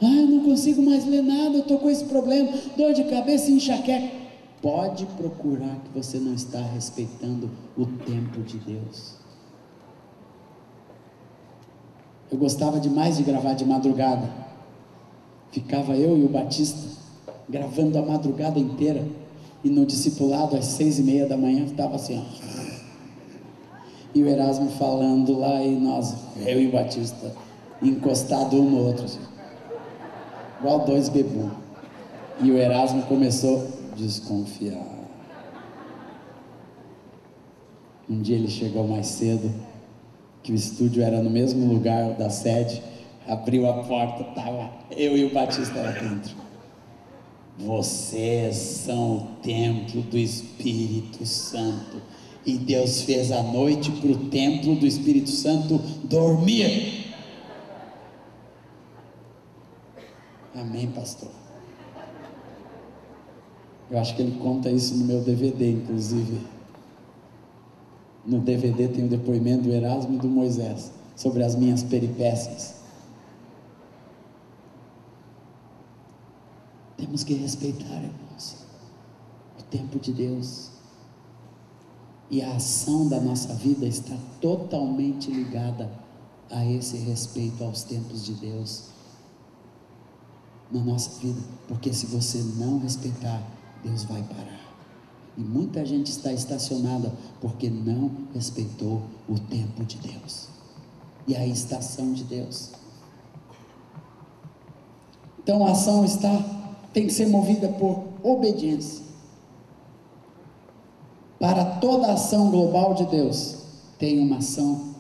Eu não consigo mais ler nada, eu estou com esse problema, dor de cabeça e enxaqueca. Pode procurar, que você não está respeitando o tempo de Deus. Eu gostava demais de gravar de madrugada. Ficava eu e o Batista gravando a madrugada inteira, e no discipulado às 6:30 da manhã estava assim, e o Erasmo falando lá, e nós, eu e o Batista, encostado um no outro assim, igual 2 bebum. E o Erasmo começou a desconfiar. Um dia ele chegou mais cedo, que o estúdio era no mesmo lugar da sede, abriu a porta, estava eu e o Batista lá dentro. Vocês são o templo do Espírito Santo, e Deus fez a noite para o templo do Espírito Santo dormir. Amém, pastor? Eu acho que ele conta isso no meu DVD, inclusive. No DVD tem o depoimento do Erasmo e do Moisés sobre as minhas peripécias. Temos que respeitar, irmãos, o tempo de Deus. E a ação da nossa vida está totalmente ligada a esse respeito aos tempos de Deus na nossa vida. Porque se você não respeitar, Deus vai parar. E muita gente está estacionada porque não respeitou o tempo de Deus e a estação de Deus. Então a ação tem que ser movida por obediência. Para toda ação global de Deus, tem uma ação,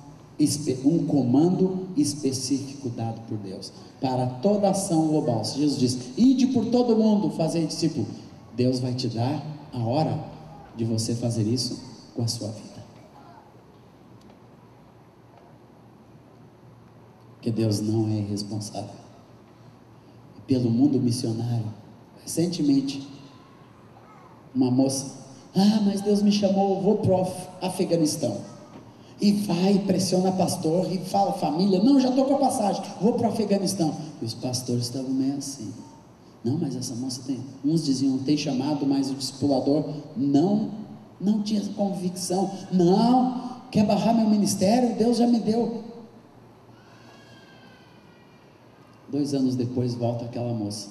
um comando específico dado por Deus. Para toda ação global, Jesus diz: ide por todo mundo, fazer discípulo. Deus vai te dar a hora de você fazer isso com a sua vida. Porque Deus não é irresponsável. E pelo mundo missionário, recentemente, uma moça, mas Deus me chamou, vou para o Afeganistão. E vai, pressiona pastor, e fala família, não, já estou com a passagem, vou para o Afeganistão. E os pastores estavam meio assim, não, mas essa moça tem, uns diziam, tem chamado, mas o discipulador não tinha convicção, não, quer barrar meu ministério, Deus já me deu. 2 anos depois volta aquela moça,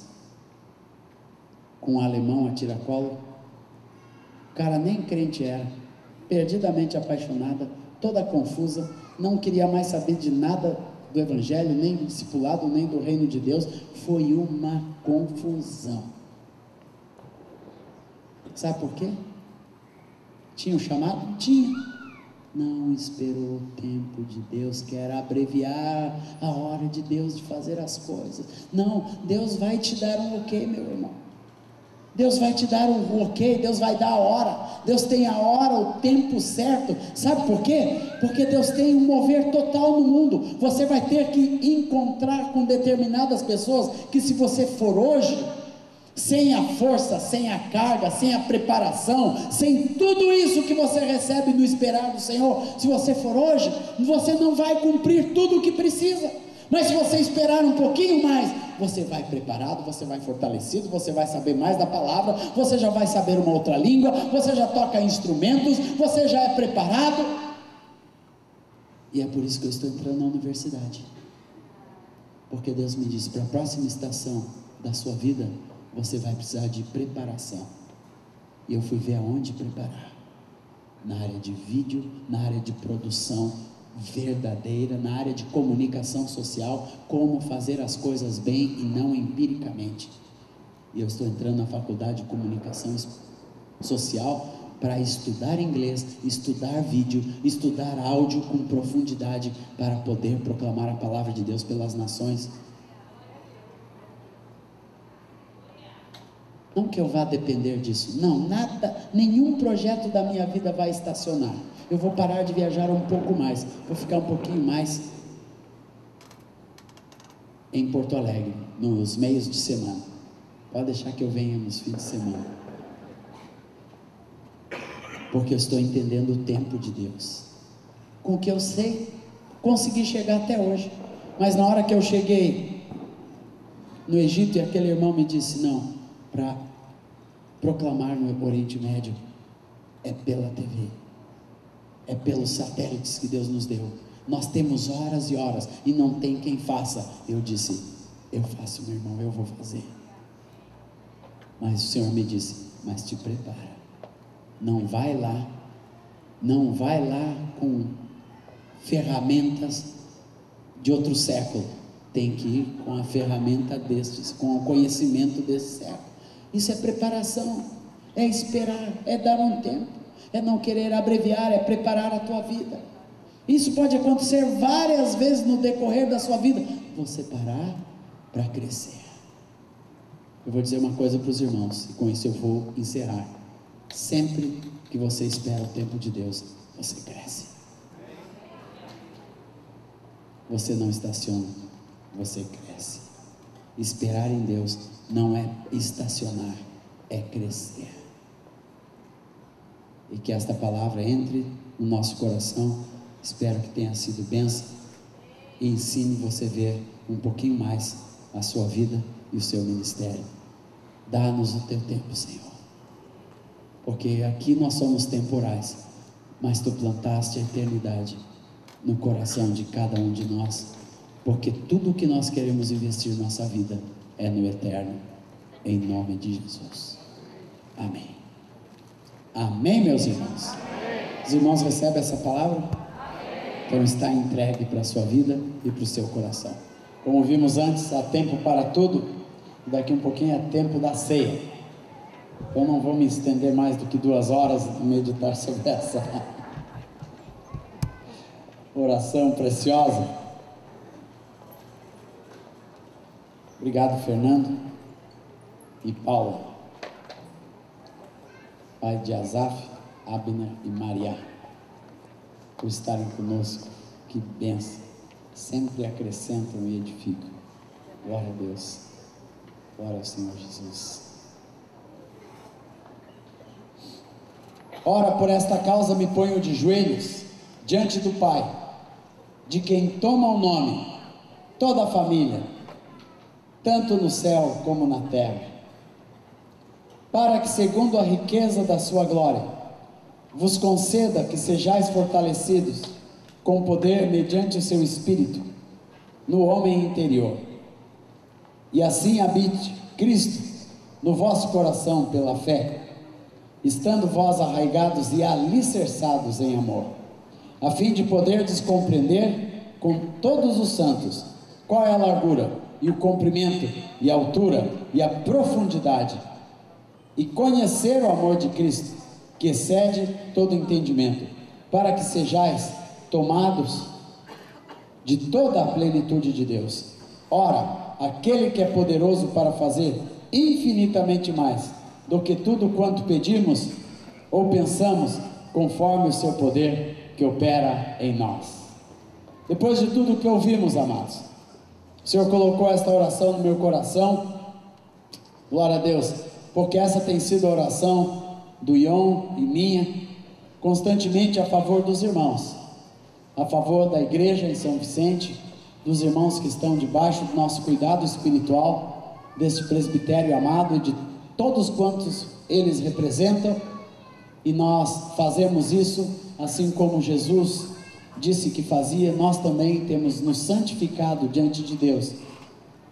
com um alemão a tiracolo, o cara nem crente era, perdidamente apaixonada, toda confusa, não queria mais saber de nada do evangelho, nem do discipulado, nem do reino de Deus. Foi uma confusão. Sabe por quê? Tinha um chamado? Tinha. não esperou o tempo de Deus, quer abreviar a hora de Deus de fazer as coisas. Não, Deus vai te dar um ok, meu irmão. Deus vai te dar um ok, Deus vai dar a hora. Deus tem a hora, o tempo certo. Sabe por quê? Porque Deus tem um mover total no mundo. Você vai ter que encontrar com determinadas pessoas que, se você for hoje, sem a força, sem a carga, sem a preparação, sem tudo isso que você recebe no esperar do Senhor, se você for hoje, você não vai cumprir tudo o que precisa. Mas se você esperar um pouquinho mais, você vai preparado, você vai fortalecido, você vai saber mais da palavra, você já vai saber uma outra língua, você já toca instrumentos, você já é preparado. E é por isso que eu estou entrando na universidade, porque Deus me disse: para a próxima estação da sua vida, você vai precisar de preparação. E eu fui ver aonde preparar. Na área de vídeo, na área de produção verdadeira, na área de comunicação social, como fazer as coisas bem e não empiricamente. E eu estou entrando na faculdade de comunicação social para estudar inglês, estudar vídeo, estudar áudio com profundidade, para poder proclamar a palavra de Deus pelas nações. Não que eu vá depender disso, não, nada, nenhum projeto da minha vida vai estacionar. Eu vou parar de viajar um pouco mais, vou ficar um pouquinho mais em Porto Alegre, nos meios de semana. Pode deixar que eu venha nos fins de semana, porque eu estou entendendo o tempo de Deus. Com o que eu sei, consegui chegar até hoje, mas na hora que eu cheguei no Egito, e aquele irmão me disse: não, para proclamar no Oriente Médio é pela TV, é pelos satélites que Deus nos deu. Nós temos horas e horas e não tem quem faça. Eu disse: eu faço, meu irmão, eu vou fazer. Mas o Senhor me disse: mas te prepara, não vai lá com ferramentas de outro século, tem que ir com a ferramenta destes, com o conhecimento desse século. Isso é preparação, é esperar, é dar um tempo, é não querer abreviar, é preparar a tua vida. Isso pode acontecer várias vezes no decorrer da sua vida, você parar para crescer. Eu vou dizer uma coisa para os irmãos, e com isso eu vou encerrar: sempre que você espera o tempo de Deus, você cresce. Você não estaciona, você cresce. Esperar em Deus não é estacionar, é crescer. E que esta palavra entre no nosso coração. Espero que tenha sido bênção e ensine você a ver um pouquinho mais a sua vida e o seu ministério. Dá-nos o teu tempo, Senhor, porque aqui nós somos temporais, mas tu plantaste a eternidade no coração de cada um de nós, porque tudo o que nós queremos investir nossa vida é no eterno, em nome de Jesus. Amém. Amém, meus irmãos. Amém. Os irmãos recebem essa palavra? Amém. Então está entregue para a sua vida e para o seu coração. Como vimos antes, há tempo para tudo, e daqui um pouquinho é tempo da ceia. Eu não vou me estender mais do que 2 horas e meditar sobre essa oração preciosa. Obrigado, Fernando e Paula, pai de Asaf, Abner e Maria, por estarem conosco. Que bênção, sempre acrescentam e edificam. Glória a Deus, glória ao Senhor Jesus. Ora, por esta causa me ponho de joelhos diante do Pai, de quem toma o nome toda a família, tanto no céu como na terra, para que, segundo a riqueza da sua glória, vos conceda que sejais fortalecidos com poder mediante o seu Espírito no homem interior, e assim habite Cristo no vosso coração pela fé, estando vós arraigados e alicerçados em amor, a fim de poderdes compreender com todos os santos qual é a largura e o comprimento e a altura e a profundidade, e conhecer o amor de Cristo, que excede todo entendimento, para que sejais tomados de toda a plenitude de Deus. Ora, aquele que é poderoso para fazer infinitamente mais do que tudo quanto pedimos ou pensamos, conforme o seu poder que opera em nós. Depois de tudo que ouvimos, amados, o Senhor colocou esta oração no meu coração, glória a Deus, porque essa tem sido a oração do Ion e minha, constantemente a favor dos irmãos, a favor da igreja em São Vicente, dos irmãos que estão debaixo do nosso cuidado espiritual, deste presbitério amado e de todos quantos eles representam, e nós fazemos isso, assim como Jesus disse que fazia, nós também temos nos santificado diante de Deus,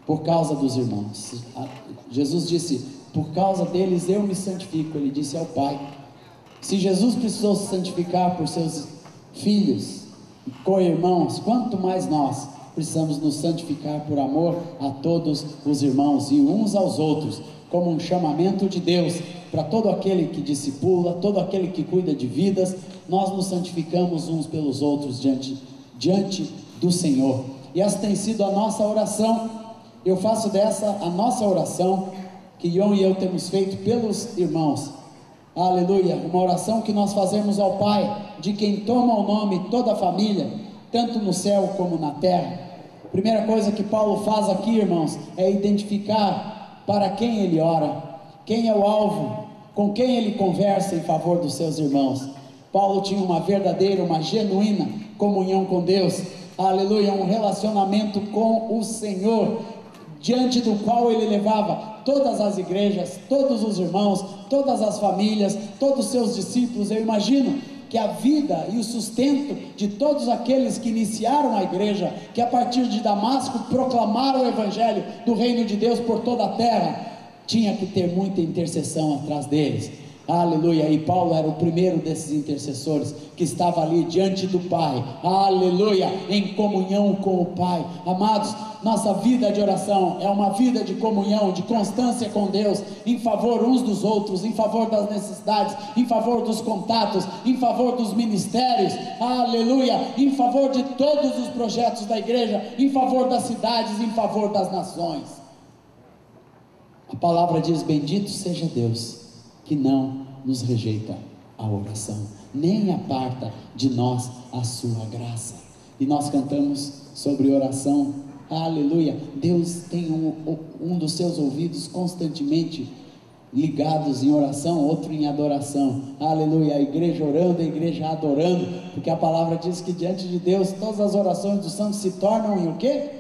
por causa dos irmãos. Jesus disse, por causa deles eu me santifico, ele disse ao Pai. Se Jesus precisou se santificar por seus filhos, co-irmãos, quanto mais nós precisamos nos santificar por amor a todos os irmãos e uns aos outros, como um chamamento de Deus, para todo aquele que discipula, todo aquele que cuida de vidas, nós nos santificamos uns pelos outros diante do Senhor, e essa tem sido a nossa oração. Eu faço dessa a nossa oração, que Ion e eu temos feito pelos irmãos, aleluia, uma oração que nós fazemos ao Pai, de quem toma o nome toda a família, tanto no céu como na terra. A primeira coisa que Paulo faz aqui, irmãos, é identificar para quem ele ora, quem é o alvo, com quem ele conversa em favor dos seus irmãos. Paulo tinha uma verdadeira, uma genuína comunhão com Deus, aleluia, um relacionamento com o Senhor, diante do qual ele levava todas as igrejas, todos os irmãos, todas as famílias, todos os seus discípulos. Eu imagino que a vida e o sustento de todos aqueles que iniciaram a igreja, que a partir de Damasco proclamaram o evangelho do reino de Deus por toda a terra, tinha que ter muita intercessão atrás deles, aleluia, e Paulo era o primeiro desses intercessores, que estava ali diante do Pai, aleluia, em comunhão com o Pai. Amados, nossa vida de oração é uma vida de comunhão, de constância com Deus, em favor uns dos outros, em favor das necessidades, em favor dos contatos, em favor dos ministérios, aleluia, em favor de todos os projetos da igreja, em favor das cidades, em favor das nações. A palavra diz, bendito seja Deus, que não nos rejeita a oração, nem aparta de nós a sua graça. E nós cantamos sobre oração, aleluia. Deus tem um dos seus ouvidos constantemente ligados em oração, outro em adoração, aleluia. A igreja orando, a igreja adorando, porque a palavra diz que diante de Deus todas as orações dos santos se tornam em o quê?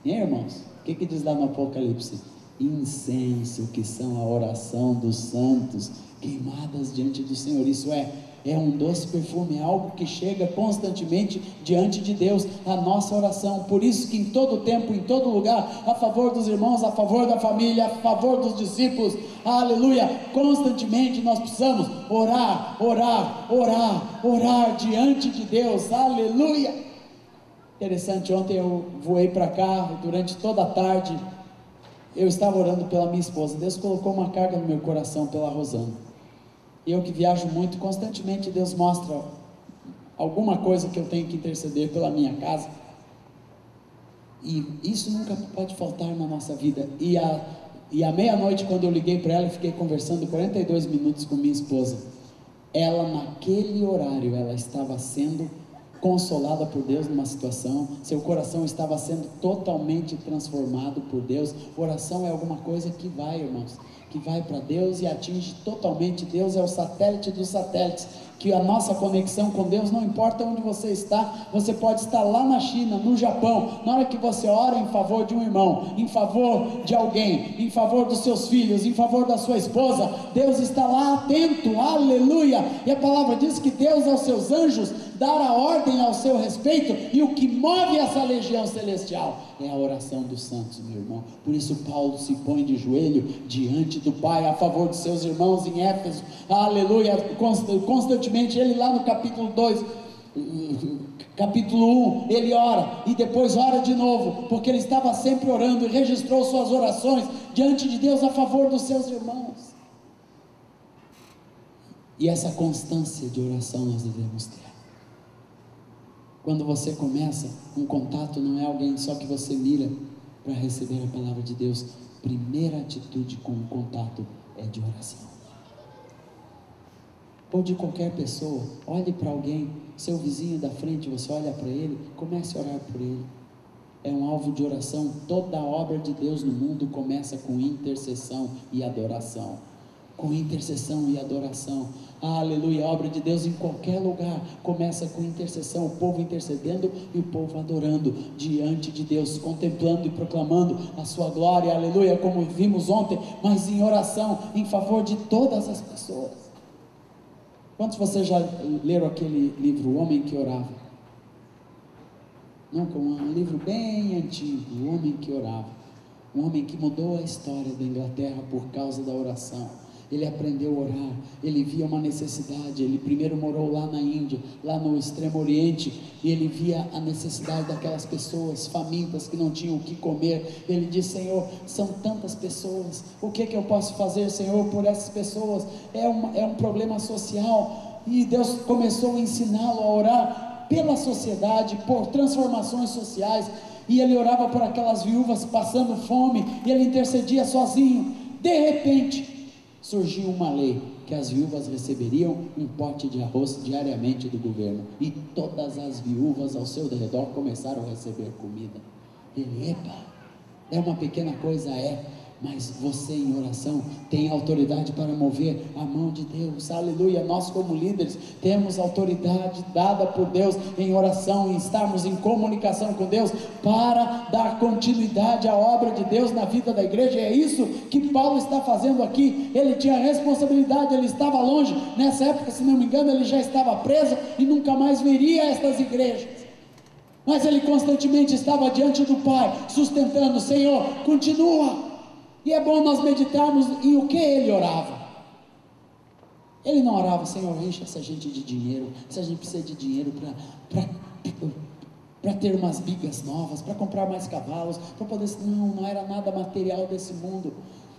Hein, irmãos? O que diz lá no Apocalipse? Incenso, que são a oração dos santos, queimadas diante do Senhor. Isso é um doce perfume, é algo que chega constantemente diante de Deus, a nossa oração. Por isso que em todo tempo, em todo lugar, a favor dos irmãos, a favor da família, a favor dos discípulos, aleluia, constantemente nós precisamos orar diante de Deus, aleluia. Interessante, ontem eu voei para cá, durante toda a tarde eu estava orando pela minha esposa. Deus colocou uma carga no meu coração pela Rosana. Eu que viajo muito, constantemente Deus mostra alguma coisa que eu tenho que interceder pela minha casa, e isso nunca pode faltar na nossa vida. E à meia-noite, quando eu liguei para ela e fiquei conversando 42 minutos com minha esposa, ela naquele horário, ela estava sendo consolada por Deus numa situação, seu coração estava sendo totalmente transformado por Deus. Oração é alguma coisa que vai, irmãos, que vai para Deus e atinge totalmente. Deus é o satélite dos satélites, que a nossa conexão com Deus, não importa onde você está, você pode estar lá na China, no Japão, na hora que você ora em favor de um irmão, em favor de alguém, em favor dos seus filhos, em favor da sua esposa, Deus está lá atento, aleluia. E a palavra diz que Deus aos seus anjos dará ordem ao seu respeito, e o que move essa legião celestial é a oração dos santos, meu irmão. Por isso Paulo se põe de joelho diante do Pai, a favor de seus irmãos em Éfeso, aleluia, constantemente. Ele lá no capítulo 2, capítulo 1, ele ora, e depois ora de novo, porque ele estava sempre orando, e registrou suas orações diante de Deus a favor dos seus irmãos. E essa constância de oração nós devemos ter. Quando você começa, um contato não é alguém só que você mira para receber a palavra de Deus. Primeira atitude com o contato é de oração. Ou de qualquer pessoa, olhe para alguém, seu vizinho da frente, você olha para ele, comece a orar por ele. É um alvo de oração. Toda a obra de Deus no mundo começa com intercessão e adoração. Com intercessão e adoração. Aleluia, a obra de Deus em qualquer lugar começa com intercessão, o povo intercedendo e o povo adorando diante de Deus, contemplando e proclamando a sua glória, aleluia, como vimos ontem, mas em oração, em favor de todas as pessoas. Quantos de vocês já leram aquele livro, O Homem que Orava? Não, um livro bem antigo, O Homem que Orava. Um homem que mudou a história da Inglaterra por causa da oração. Ele aprendeu a orar, ele via uma necessidade. Ele primeiro morou lá na Índia, lá no Extremo Oriente, e ele via a necessidade daquelas pessoas famintas que não tinham o que comer. Ele disse: Senhor, são tantas pessoas, o que eu posso fazer, Senhor, por essas pessoas? É um problema social. E Deus começou a ensiná-lo a orar pela sociedade, por transformações sociais. E ele orava por aquelas viúvas passando fome, e ele intercedia sozinho. De repente surgiu uma lei que as viúvas receberiam um pote de arroz diariamente do governo, e todas as viúvas ao seu redor começaram a receber comida. Ele: epa, é uma pequena coisa, mas você em oração tem autoridade para mover a mão de Deus, aleluia. Nós como líderes temos autoridade dada por Deus em oração, em estarmos em comunicação com Deus, para dar continuidade à obra de Deus na vida da igreja. É isso que Paulo está fazendo aqui. Ele tinha responsabilidade, ele estava longe, nessa época, se não me engano, ele já estava preso e nunca mais veria estas igrejas, mas ele constantemente estava diante do Pai, sustentando: Senhor, continua. E é bom nós meditarmos em o que ele orava. Ele não orava: Senhor, enche essa gente de dinheiro, essa gente precisa de dinheiro para ter umas bigas novas, para comprar mais cavalos, para poder... Não era nada material desse mundo,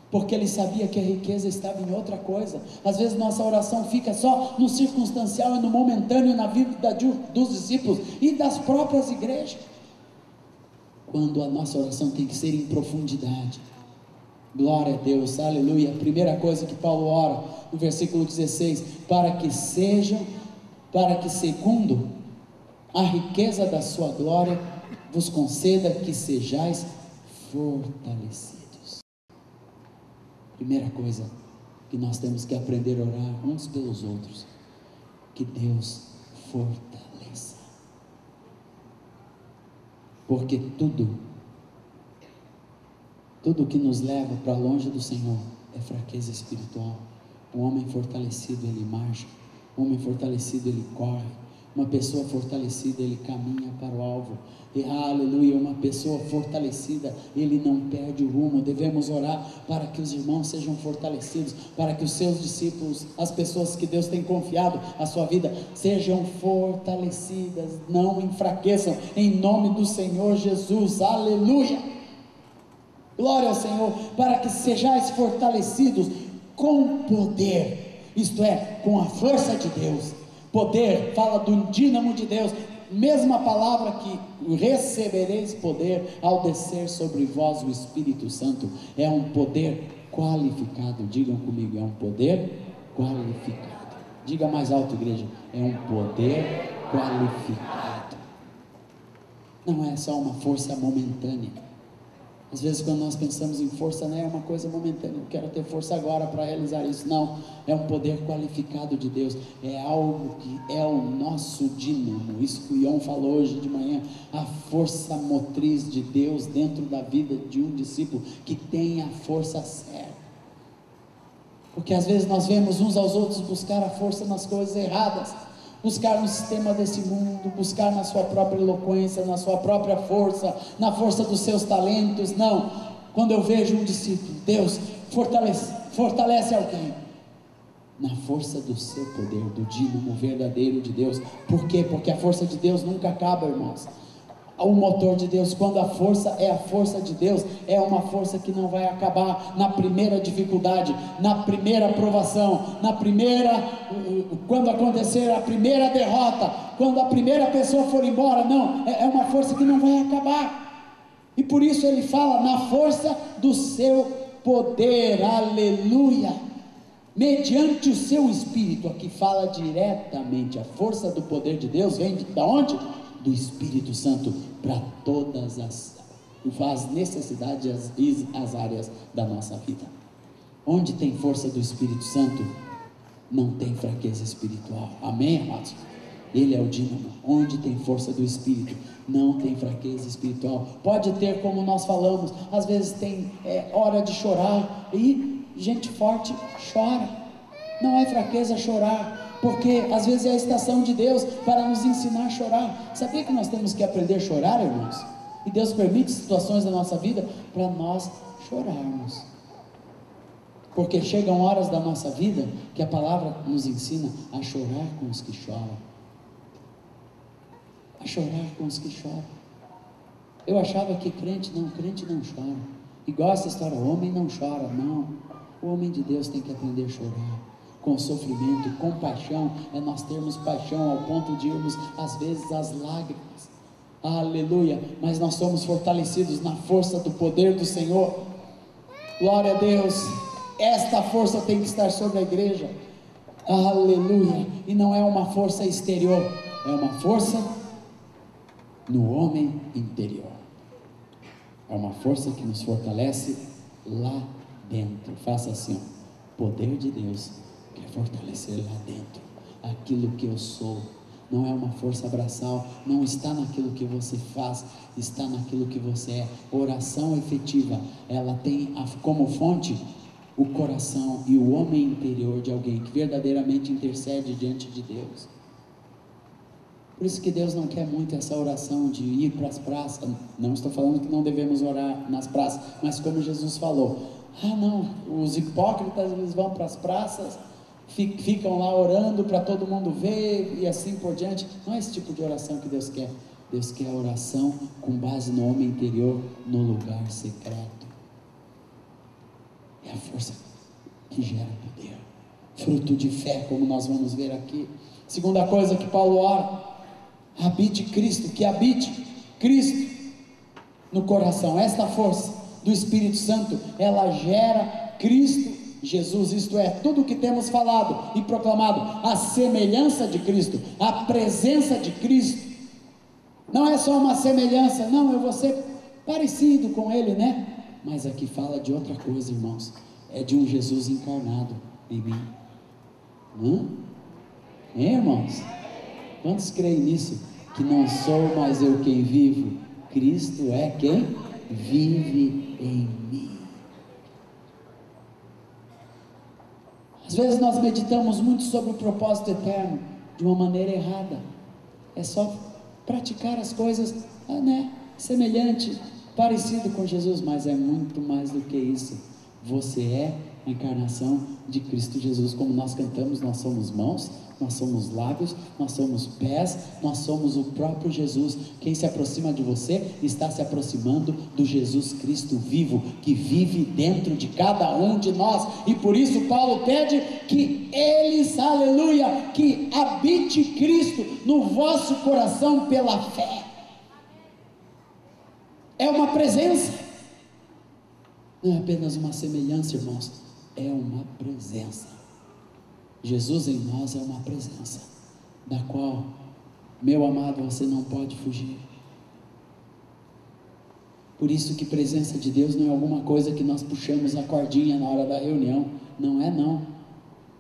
porque ele sabia que a riqueza estava em outra coisa. Às vezes nossa oração fica só no circunstancial e no momentâneo na vida dos discípulos e das próprias igrejas, quando a nossa oração tem que ser em profundidade. Glória a Deus, aleluia. A primeira coisa que Paulo ora, no versículo 16: para que segundo a riqueza da sua glória vos conceda que sejais fortalecidos. Primeira coisa que nós temos que aprender a orar uns pelos outros: que Deus fortaleça, porque tudo que nos leva para longe do Senhor é fraqueza espiritual. Um homem fortalecido, ele marcha. Um homem fortalecido, ele corre. Uma pessoa fortalecida, ele caminha para o alvo. E aleluia, uma pessoa fortalecida, ele não perde o rumo. Devemos orar para que os irmãos sejam fortalecidos, para que os seus discípulos, as pessoas que Deus tem confiado a sua vida, sejam fortalecidas, não enfraqueçam, em nome do Senhor Jesus, aleluia. Glória ao Senhor. Para que sejais fortalecidos com poder, isto é, com a força de Deus. Poder fala do dínamo de Deus, mesma palavra que recebereis poder ao descer sobre vós o Espírito Santo. É um poder qualificado. Digam comigo: é um poder qualificado. Diga mais alto, igreja: é um poder qualificado. Não é só uma força momentânea. Às vezes quando nós pensamos em força, é uma coisa momentânea, eu quero ter força agora para realizar isso. Não, é um poder qualificado de Deus, é algo que é o nosso dínamo. Isso que o Ion falou hoje de manhã, a força motriz de Deus dentro da vida de um discípulo, que tem a força certa. Porque às vezes nós vemos uns aos outros buscar a força nas coisas erradas, buscar no sistema desse mundo, buscar na sua própria eloquência, na sua própria força, na força dos seus talentos. Não, quando eu vejo um discípulo, Deus fortalece alguém na força do seu poder, do dínamo verdadeiro de Deus. Por quê? Porque a força de Deus nunca acaba, irmãos. o motor de Deus, quando a força é a força de Deus, é uma força que não vai acabar na primeira dificuldade, na primeira provação, quando acontecer a primeira derrota, quando a primeira pessoa for embora. Não, é uma força que não vai acabar, e por isso ele fala na força do seu poder, aleluia, mediante o seu Espírito. Aqui fala diretamente, a força do poder de Deus vem de onde? Do Espírito Santo, para todas as necessidades e as áreas da nossa vida. Onde tem força do Espírito Santo, não tem fraqueza espiritual, amém, amados? Ele é o dínamo. Onde tem força do Espírito, não tem fraqueza espiritual. Pode ter, como nós falamos, às vezes tem hora de chorar, e gente forte chora, não é fraqueza chorar, porque às vezes é a estação de Deus para nos ensinar a chorar. Sabia que nós temos que aprender a chorar, irmãos? E Deus permite situações da nossa vida para nós chorarmos, porque chegam horas da nossa vida que a palavra nos ensina a chorar com os que choram, a chorar com os que choram. Eu achava que crente não chora, igual essa história, o homem não chora. Não, o homem de Deus tem que aprender a chorar com sofrimento, com paixão. É nós termos paixão ao ponto de irmos às vezes às lágrimas, aleluia, mas nós somos fortalecidos na força do poder do Senhor, glória a Deus. Esta força tem que estar sobre a igreja, aleluia, e não é uma força exterior, é uma força no homem interior, é uma força que nos fortalece lá dentro. Faça assim, ó, poder de Deus quer fortalecer lá dentro aquilo que eu sou. Não é uma força braçal, não está naquilo que você faz, está naquilo que você é. Oração efetiva, ela tem como fonte o coração e o homem interior de alguém que verdadeiramente intercede diante de Deus. Por isso que Deus não quer muito essa oração de ir para as praças. Não estou falando que não devemos orar nas praças, mas como Jesus falou, não, os hipócritas, eles vão para as praças, ficam lá orando para todo mundo ver e assim por diante. Não é esse tipo de oração que Deus quer. Deus quer a oração com base no homem interior, no lugar secreto. É a força que gera poder, fruto de fé, como nós vamos ver aqui. Segunda coisa que Paulo ora: habite Cristo, que habite Cristo no coração. Esta força do Espírito Santo, ela gera Cristo Jesus, isto é, tudo o que temos falado e proclamado, a semelhança de Cristo, a presença de Cristo. Não é só uma semelhança, não, eu vou ser parecido com Ele, né? Mas aqui fala de outra coisa, irmãos, é de um Jesus encarnado em mim. Irmãos? Quantos creem nisso? Que não sou mais eu quem vivo, Cristo é quem vive em mim. Às vezes nós meditamos muito sobre o propósito eterno de uma maneira errada. É só praticar as coisas, semelhante, parecido com Jesus, mas é muito mais do que isso. Você é a encarnação de Cristo Jesus. Como nós cantamos, nós somos mãos, nós somos lábios, nós somos pés, nós somos o próprio Jesus. Quem se aproxima de você está se aproximando do Jesus Cristo vivo, que vive dentro de cada um de nós. E por isso Paulo pede que eles, aleluia, que habite Cristo no vosso coração pela fé. É uma presença, não é apenas uma semelhança, irmãos, é uma presença. Jesus em nós é uma presença, da qual, meu amado, você não pode fugir. Por isso que presença de Deus não é alguma coisa que nós puxamos a cordinha na hora da reunião, não é não.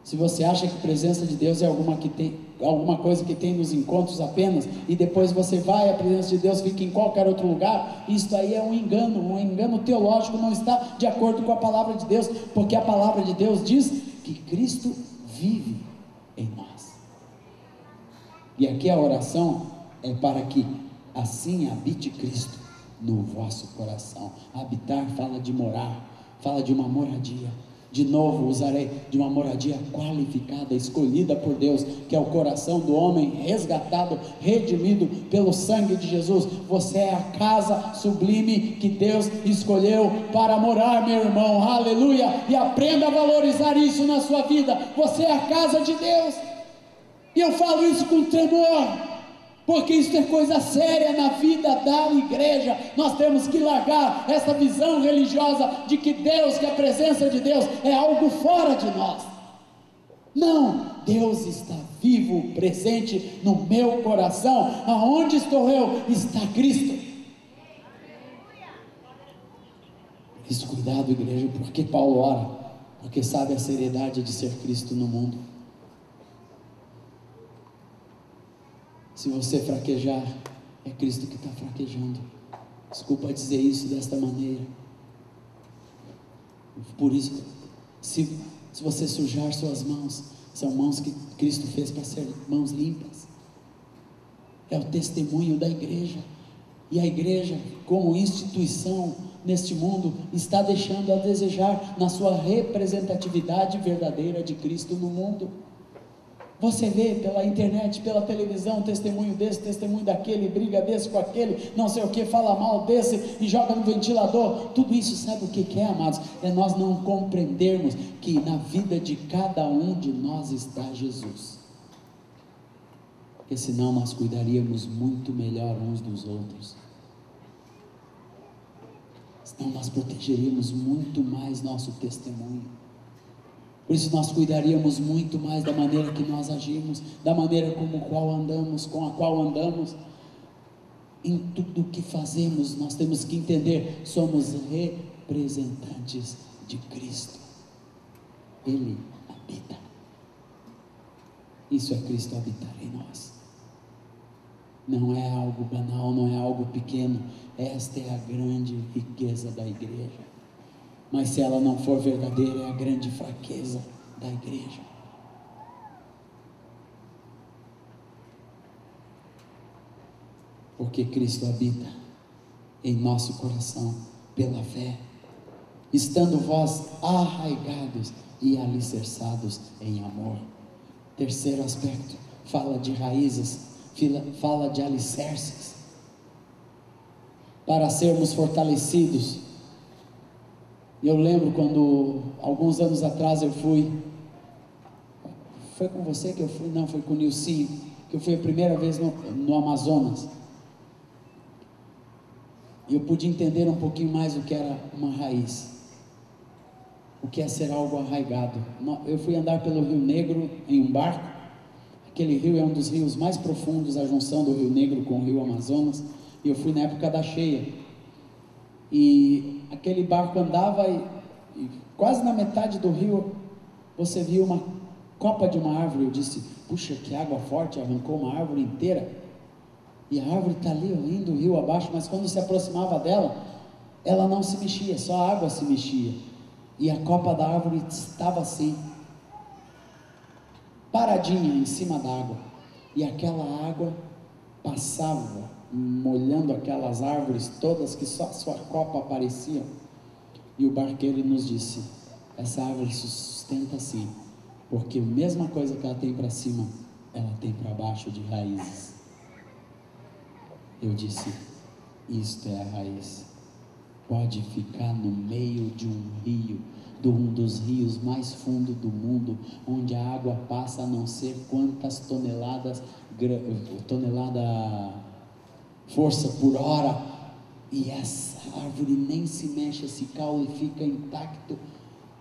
Se você acha que presença de Deus é alguma coisa que tem nos encontros apenas, e depois você vai, a presença de Deus fica em qualquer outro lugar, isso aí é um engano teológico, não está de acordo com a palavra de Deus, porque a palavra de Deus diz que Cristo vive em nós. E aqui a oração é para que assim habite Cristo no vosso coração. Habitar fala de morar, fala de uma moradia, De novo usarei de uma moradia qualificada, escolhida por Deus, que é o coração do homem resgatado, redimido pelo sangue de Jesus. Você é a casa sublime que Deus escolheu para morar, meu irmão, aleluia, e aprenda a valorizar isso na sua vida. Você é a casa de Deus, e eu falo isso com tremor, porque isso é coisa séria na vida da igreja. Nós temos que largar essa visão religiosa de que Deus, que a presença de Deus é algo fora de nós. Não, Deus está vivo, presente no meu coração. Aonde estou eu, está Cristo. Por isso, cuidado, igreja, porque Paulo ora, porque sabe a seriedade de ser Cristo no mundo. Se você fraquejar, é Cristo que está fraquejando. Desculpa dizer isso desta maneira. Por isso, se você sujar suas mãos, são mãos que Cristo fez para ser mãos limpas. É o testemunho da igreja. E a igreja, como instituição neste mundo, está deixando a desejar na sua representatividade verdadeira de Cristo no mundo. Você vê pela internet, pela televisão, testemunho desse, testemunho daquele, briga desse com aquele, não sei o que, fala mal desse e joga no ventilador. Tudo isso, sabe o que é, amados? É nós não compreendermos que na vida de cada um de nós está Jesus. Porque senão nós cuidaríamos muito melhor uns dos outros. Senão nós protegeríamos muito mais nosso testemunho. Por isso nós cuidaríamos muito mais da maneira que nós agimos, da maneira com a qual andamos. Em tudo que fazemos, nós temos que entender, somos representantes de Cristo. Ele habita. Isso é Cristo habitar em nós. Não é algo banal, não é algo pequeno. Esta é a grande riqueza da igreja. Mas se ela não for verdadeira, é a grande fraqueza da igreja. Porque Cristo habita em nosso coração pela fé, estando vós arraigados e alicerçados em amor. Terceiro aspecto, fala de raízes, fala de alicerces, para sermos fortalecidos. Eu lembro quando, alguns anos atrás, eu fui, foi com você que eu fui? Não, foi com o Nilcinho, que eu fui a primeira vez no Amazonas, e eu pude entender um pouquinho mais o que era uma raiz, o que é ser algo arraigado. Eu fui andar pelo Rio Negro em um barco. Aquele rio é um dos rios mais profundos, a junção do Rio Negro com o Rio Amazonas, e eu fui na época da cheia, e aquele barco andava e quase na metade do rio você viu uma copa de uma árvore. Eu disse, puxa, que água forte, arrancou uma árvore inteira, e a árvore está ali indo o rio abaixo, mas quando se aproximava dela, ela não se mexia, só a água se mexia, e a copa da árvore estava assim, paradinha em cima da água, e aquela água passava, molhando aquelas árvores todas, que só a sua copa aparecia. E o barqueiro nos disse, essa árvore se sustenta assim, porque a mesma coisa que ela tem para cima, ela tem para baixo de raízes. Eu disse, isto é a raiz. Pode ficar no meio de um rio, de um dos rios mais fundos do mundo, onde a água passa a não sei quantas tonelada força por hora, e essa árvore nem se mexe, esse caule fica intacto,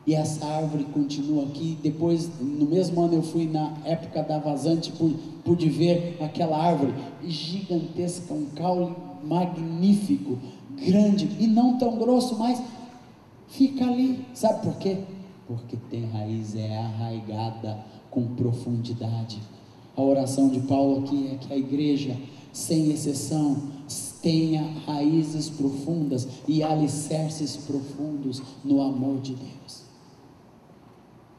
e essa árvore continua aqui. Depois, no mesmo ano, eu fui na época da vazante, pude ver aquela árvore gigantesca, um caule magnífico, grande, e não tão grosso, mas fica ali. Sabe por quê? Porque tem raiz, é arraigada com profundidade. A oração de Paulo aqui é que a igreja, sem exceção, tenha raízes profundas e alicerces profundos no amor de Deus.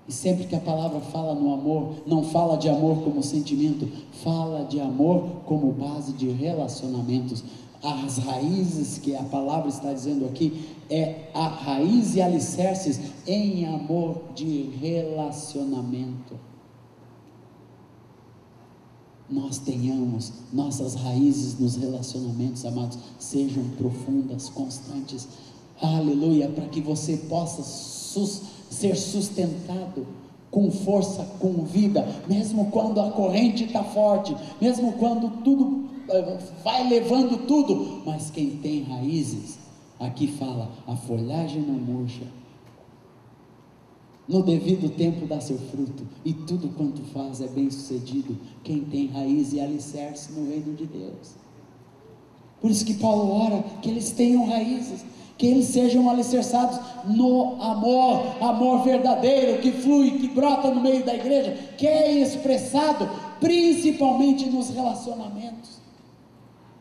E sempre que a palavra fala no amor, não fala de amor como sentimento, fala de amor como base de relacionamentos. As raízes que a palavra está dizendo aqui é a raiz e alicerces em amor de relacionamento. Nós tenhamos nossas raízes nos relacionamentos, amados, sejam profundas, constantes, aleluia, para que você possa ser sustentado com força, com vida, mesmo quando a corrente está forte, mesmo quando tudo vai levando tudo, mas quem tem raízes, aqui fala, a folhagem não murcha, no devido tempo dá seu fruto, e tudo quanto faz é bem sucedido, quem tem raiz e alicerce no reino de Deus. Por isso que Paulo ora, que eles tenham raízes, que eles sejam alicerçados no amor verdadeiro, que flui, que brota no meio da igreja, que é expressado principalmente nos relacionamentos,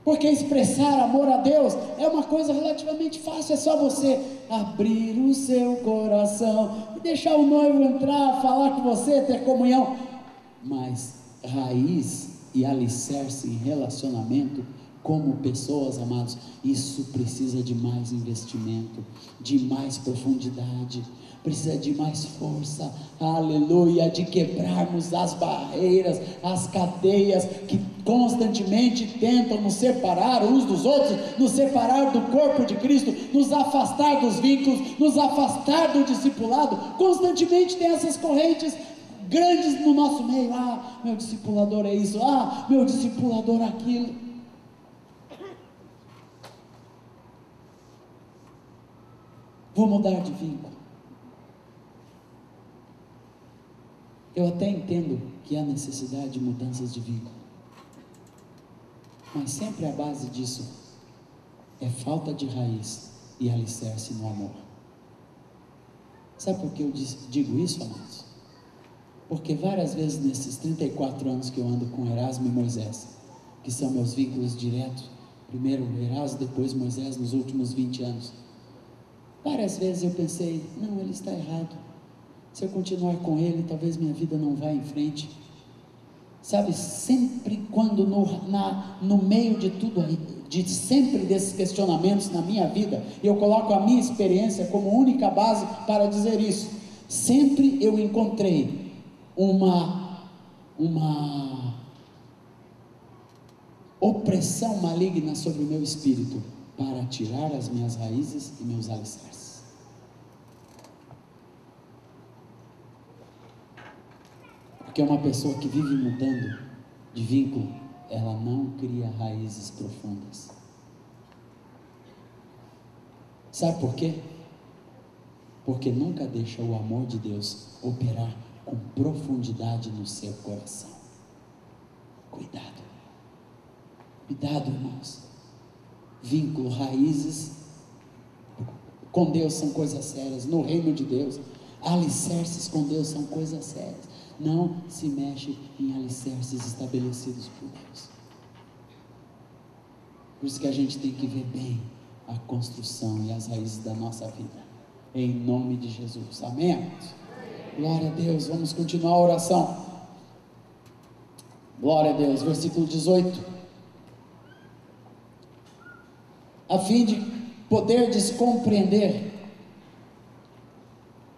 porque expressar amor a Deus é uma coisa relativamente fácil, é só você abrir o seu coração, e deixar o noivo entrar, falar com você, ter comunhão, mas raiz e alicerce em relacionamento, como pessoas, amados, isso precisa de mais investimento, de mais profundidade, precisa de mais força, aleluia, de quebrarmos as barreiras, as cadeias que constantemente tentam nos separar uns dos outros, nos separar do corpo de Cristo, nos afastar dos vínculos, nos afastar do discipulado. Constantemente tem essas correntes grandes no nosso meio. Meu discipulador é isso, meu discipulador é aquilo. Vou mudar de vínculo. Eu até entendo que há necessidade de mudanças de vínculo, mas sempre a base disso é falta de raiz e alicerce no amor. Sabe por que eu digo isso, amados? Porque várias vezes nesses 34 anos que eu ando com Erasmo e Moisés, que são meus vínculos diretos, primeiro Erasmo, depois Moisés, nos últimos 20 anos, várias vezes eu pensei, não, ele está errado, se eu continuar com ele, talvez minha vida não vá em frente. Sabe, sempre quando no meio de tudo, sempre desses questionamentos na minha vida, eu coloco a minha experiência como única base para dizer isso, sempre eu encontrei uma opressão maligna sobre o meu espírito, para tirar as minhas raízes e meus alicerces. Porque uma pessoa que vive mudando de vínculo, ela não cria raízes profundas. Sabe por quê? Porque nunca deixa o amor de Deus operar com profundidade no seu coração. Cuidado, irmãos. Vínculo, raízes com Deus são coisas sérias, no reino de Deus. Alicerces com Deus são coisas sérias. Não se mexe em alicerces estabelecidos por Deus. Por isso que a gente tem que ver bem a construção e as raízes da nossa vida, em nome de Jesus, amém, amados? Glória a Deus. Vamos continuar a oração. Glória a Deus, versículo 18: a fim de poderdes compreender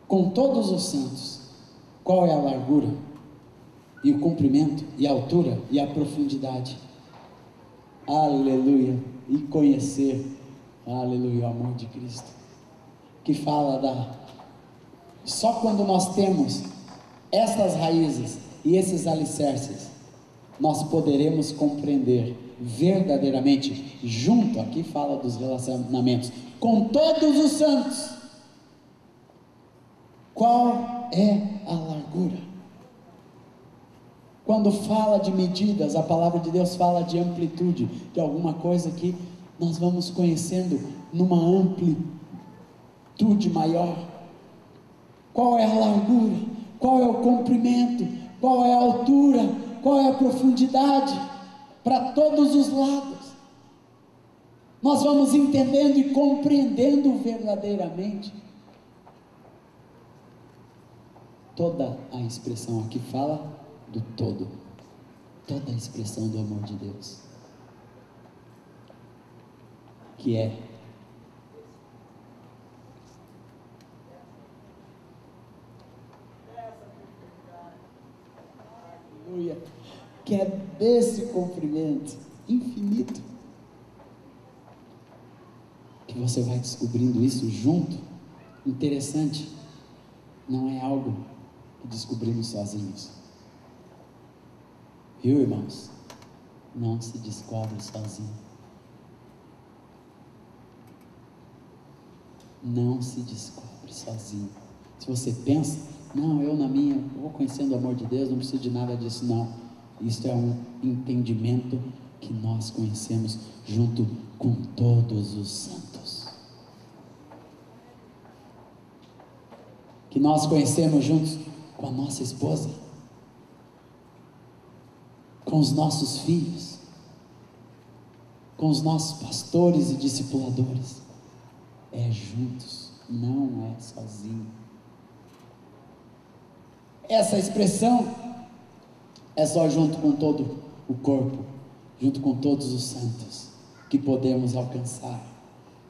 com todos os santos qual é a largura e o comprimento e a altura e a profundidade, aleluia, e conhecer, aleluia, o amor de Cristo, que fala só quando nós temos essas raízes e esses alicerces, nós poderemos compreender verdadeiramente, junto, aqui fala dos relacionamentos, com todos os santos, qual é a largura. Quando fala de medidas, a palavra de Deus fala de amplitude, de alguma coisa que nós vamos conhecendo numa amplitude maior. Qual é a largura? Qual é o comprimento? Qual é a altura? Qual é a profundidade? Para todos os lados. Nós vamos entendendo e compreendendo verdadeiramente. Toda a expressão aqui fala do todo, toda a expressão do amor de Deus. que é que é desse comprimento infinito, que você vai descobrindo isso junto. Interessante, não é algo que descobrimos sozinhos, viu, irmãos? Não se descobre sozinho, não se descobre sozinho. Se você pensa, não, eu na minha, eu vou conhecendo o amor de Deus, não preciso de nada disso, não. Isso é um entendimento que nós conhecemos junto com todos os santos, que nós conhecemos juntos com a nossa esposa, com os nossos filhos, com os nossos pastores e discipuladores. É juntos, não é sozinho. Essa expressão é só junto com todo o corpo, junto com todos os santos, que podemos alcançar.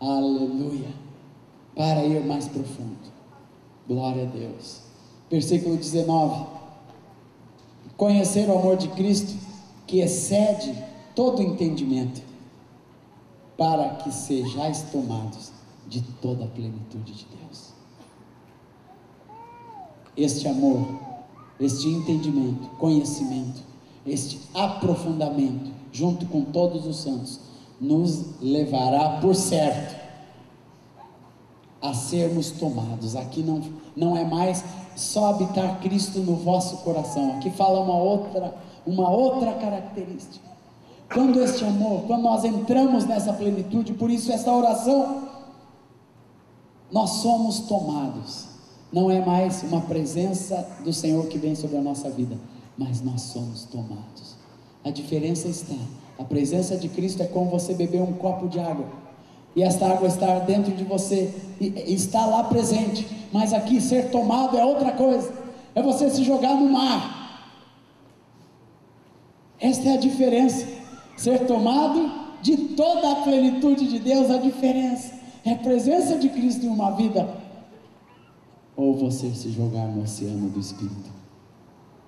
Aleluia! Para ir mais profundo. Glória a Deus. Versículo 19. Conhecer o amor de Cristo, que excede todo entendimento, para que sejais tomados de toda a plenitude de Deus. Este amor, este entendimento, conhecimento, este aprofundamento, junto com todos os santos, nos levará, por certo, a sermos tomados. Aqui não é mais só habitar Cristo no vosso coração. Aqui fala uma outra característica. Quando este amor, quando nós entramos nessa plenitude, por isso esta oração, nós somos tomados. Não é mais uma presença do Senhor que vem sobre a nossa vida, mas nós somos tomados. A diferença está, a presença de Cristo é como você beber um copo de água, e esta água está dentro de você, e está lá presente, mas aqui ser tomado é outra coisa, é você se jogar no mar. Esta é a diferença, ser tomado de toda a plenitude de Deus. A diferença é a presença de Cristo em uma vida, ou você se jogar no oceano do Espírito,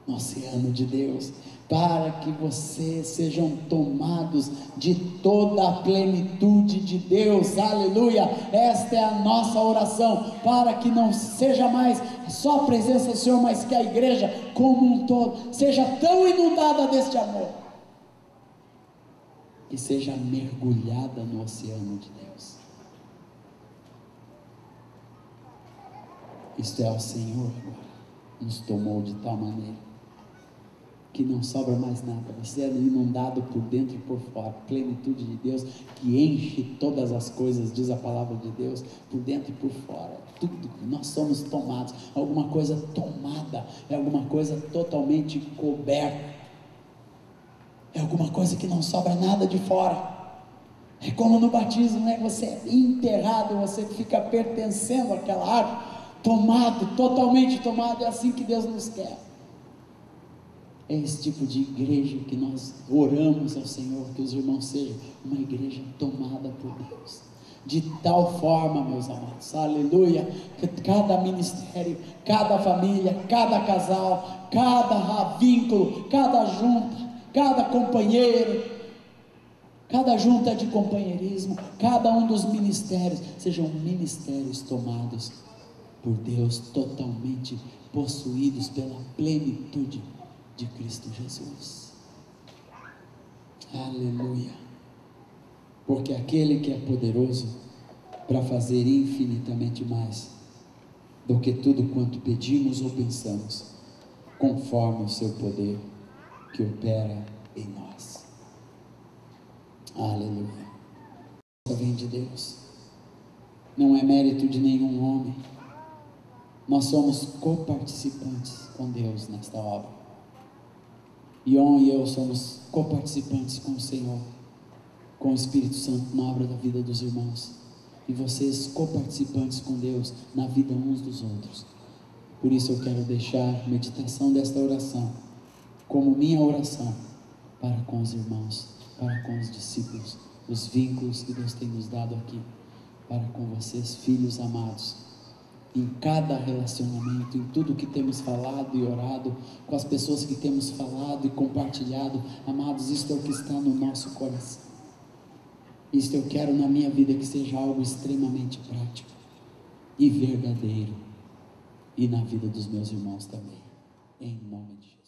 no oceano de Deus, para que vocês sejam tomados de toda a plenitude de Deus. Aleluia! Esta é a nossa oração, para que não seja mais só a presença do Senhor, mas que a igreja como um todo seja tão inundada deste amor, que seja mergulhada no oceano de Deus. Isto é, o Senhor agora nos tomou de tal maneira que não sobra mais nada. Você é inundado por dentro e por fora, plenitude de Deus que enche todas as coisas, diz a palavra de Deus, por dentro e por fora, tudo. Nós somos tomados. Alguma coisa tomada é alguma coisa totalmente coberta, é alguma coisa que não sobra nada de fora. É como no batismo, né? Você é enterrado, você fica pertencendo àquela árvore, tomado, totalmente tomado. É assim que Deus nos quer. É esse tipo de igreja que nós oramos ao Senhor, que os irmãos sejam uma igreja tomada por Deus, de tal forma, meus amados, aleluia, que cada ministério, cada família, cada casal, cada vínculo, cada junta, cada companheiro, cada junta de companheirismo, cada um dos ministérios, sejam ministérios tomados por Deus, totalmente possuídos pela plenitude de Cristo Jesus. Aleluia! Porque aquele que é poderoso para fazer infinitamente mais do que tudo quanto pedimos ou pensamos, conforme o seu poder que opera em nós. Aleluia! Só vem de Deus, não é mérito de nenhum homem. Nós somos coparticipantes com Deus nesta obra. Ion e eu somos coparticipantes com o Senhor, com o Espírito Santo na obra da vida dos irmãos, e vocês coparticipantes com Deus na vida uns dos outros. Por isso eu quero deixar a meditação desta oração como minha oração para com os irmãos, para com os discípulos, os vínculos que Deus tem nos dado aqui para com vocês, filhos amados, em cada relacionamento, em tudo que temos falado e orado, com as pessoas que temos falado e compartilhado. Amados, isto é o que está no nosso coração. Isto eu quero na minha vida, que seja algo extremamente prático e verdadeiro, e na vida dos meus irmãos também, em nome de Jesus.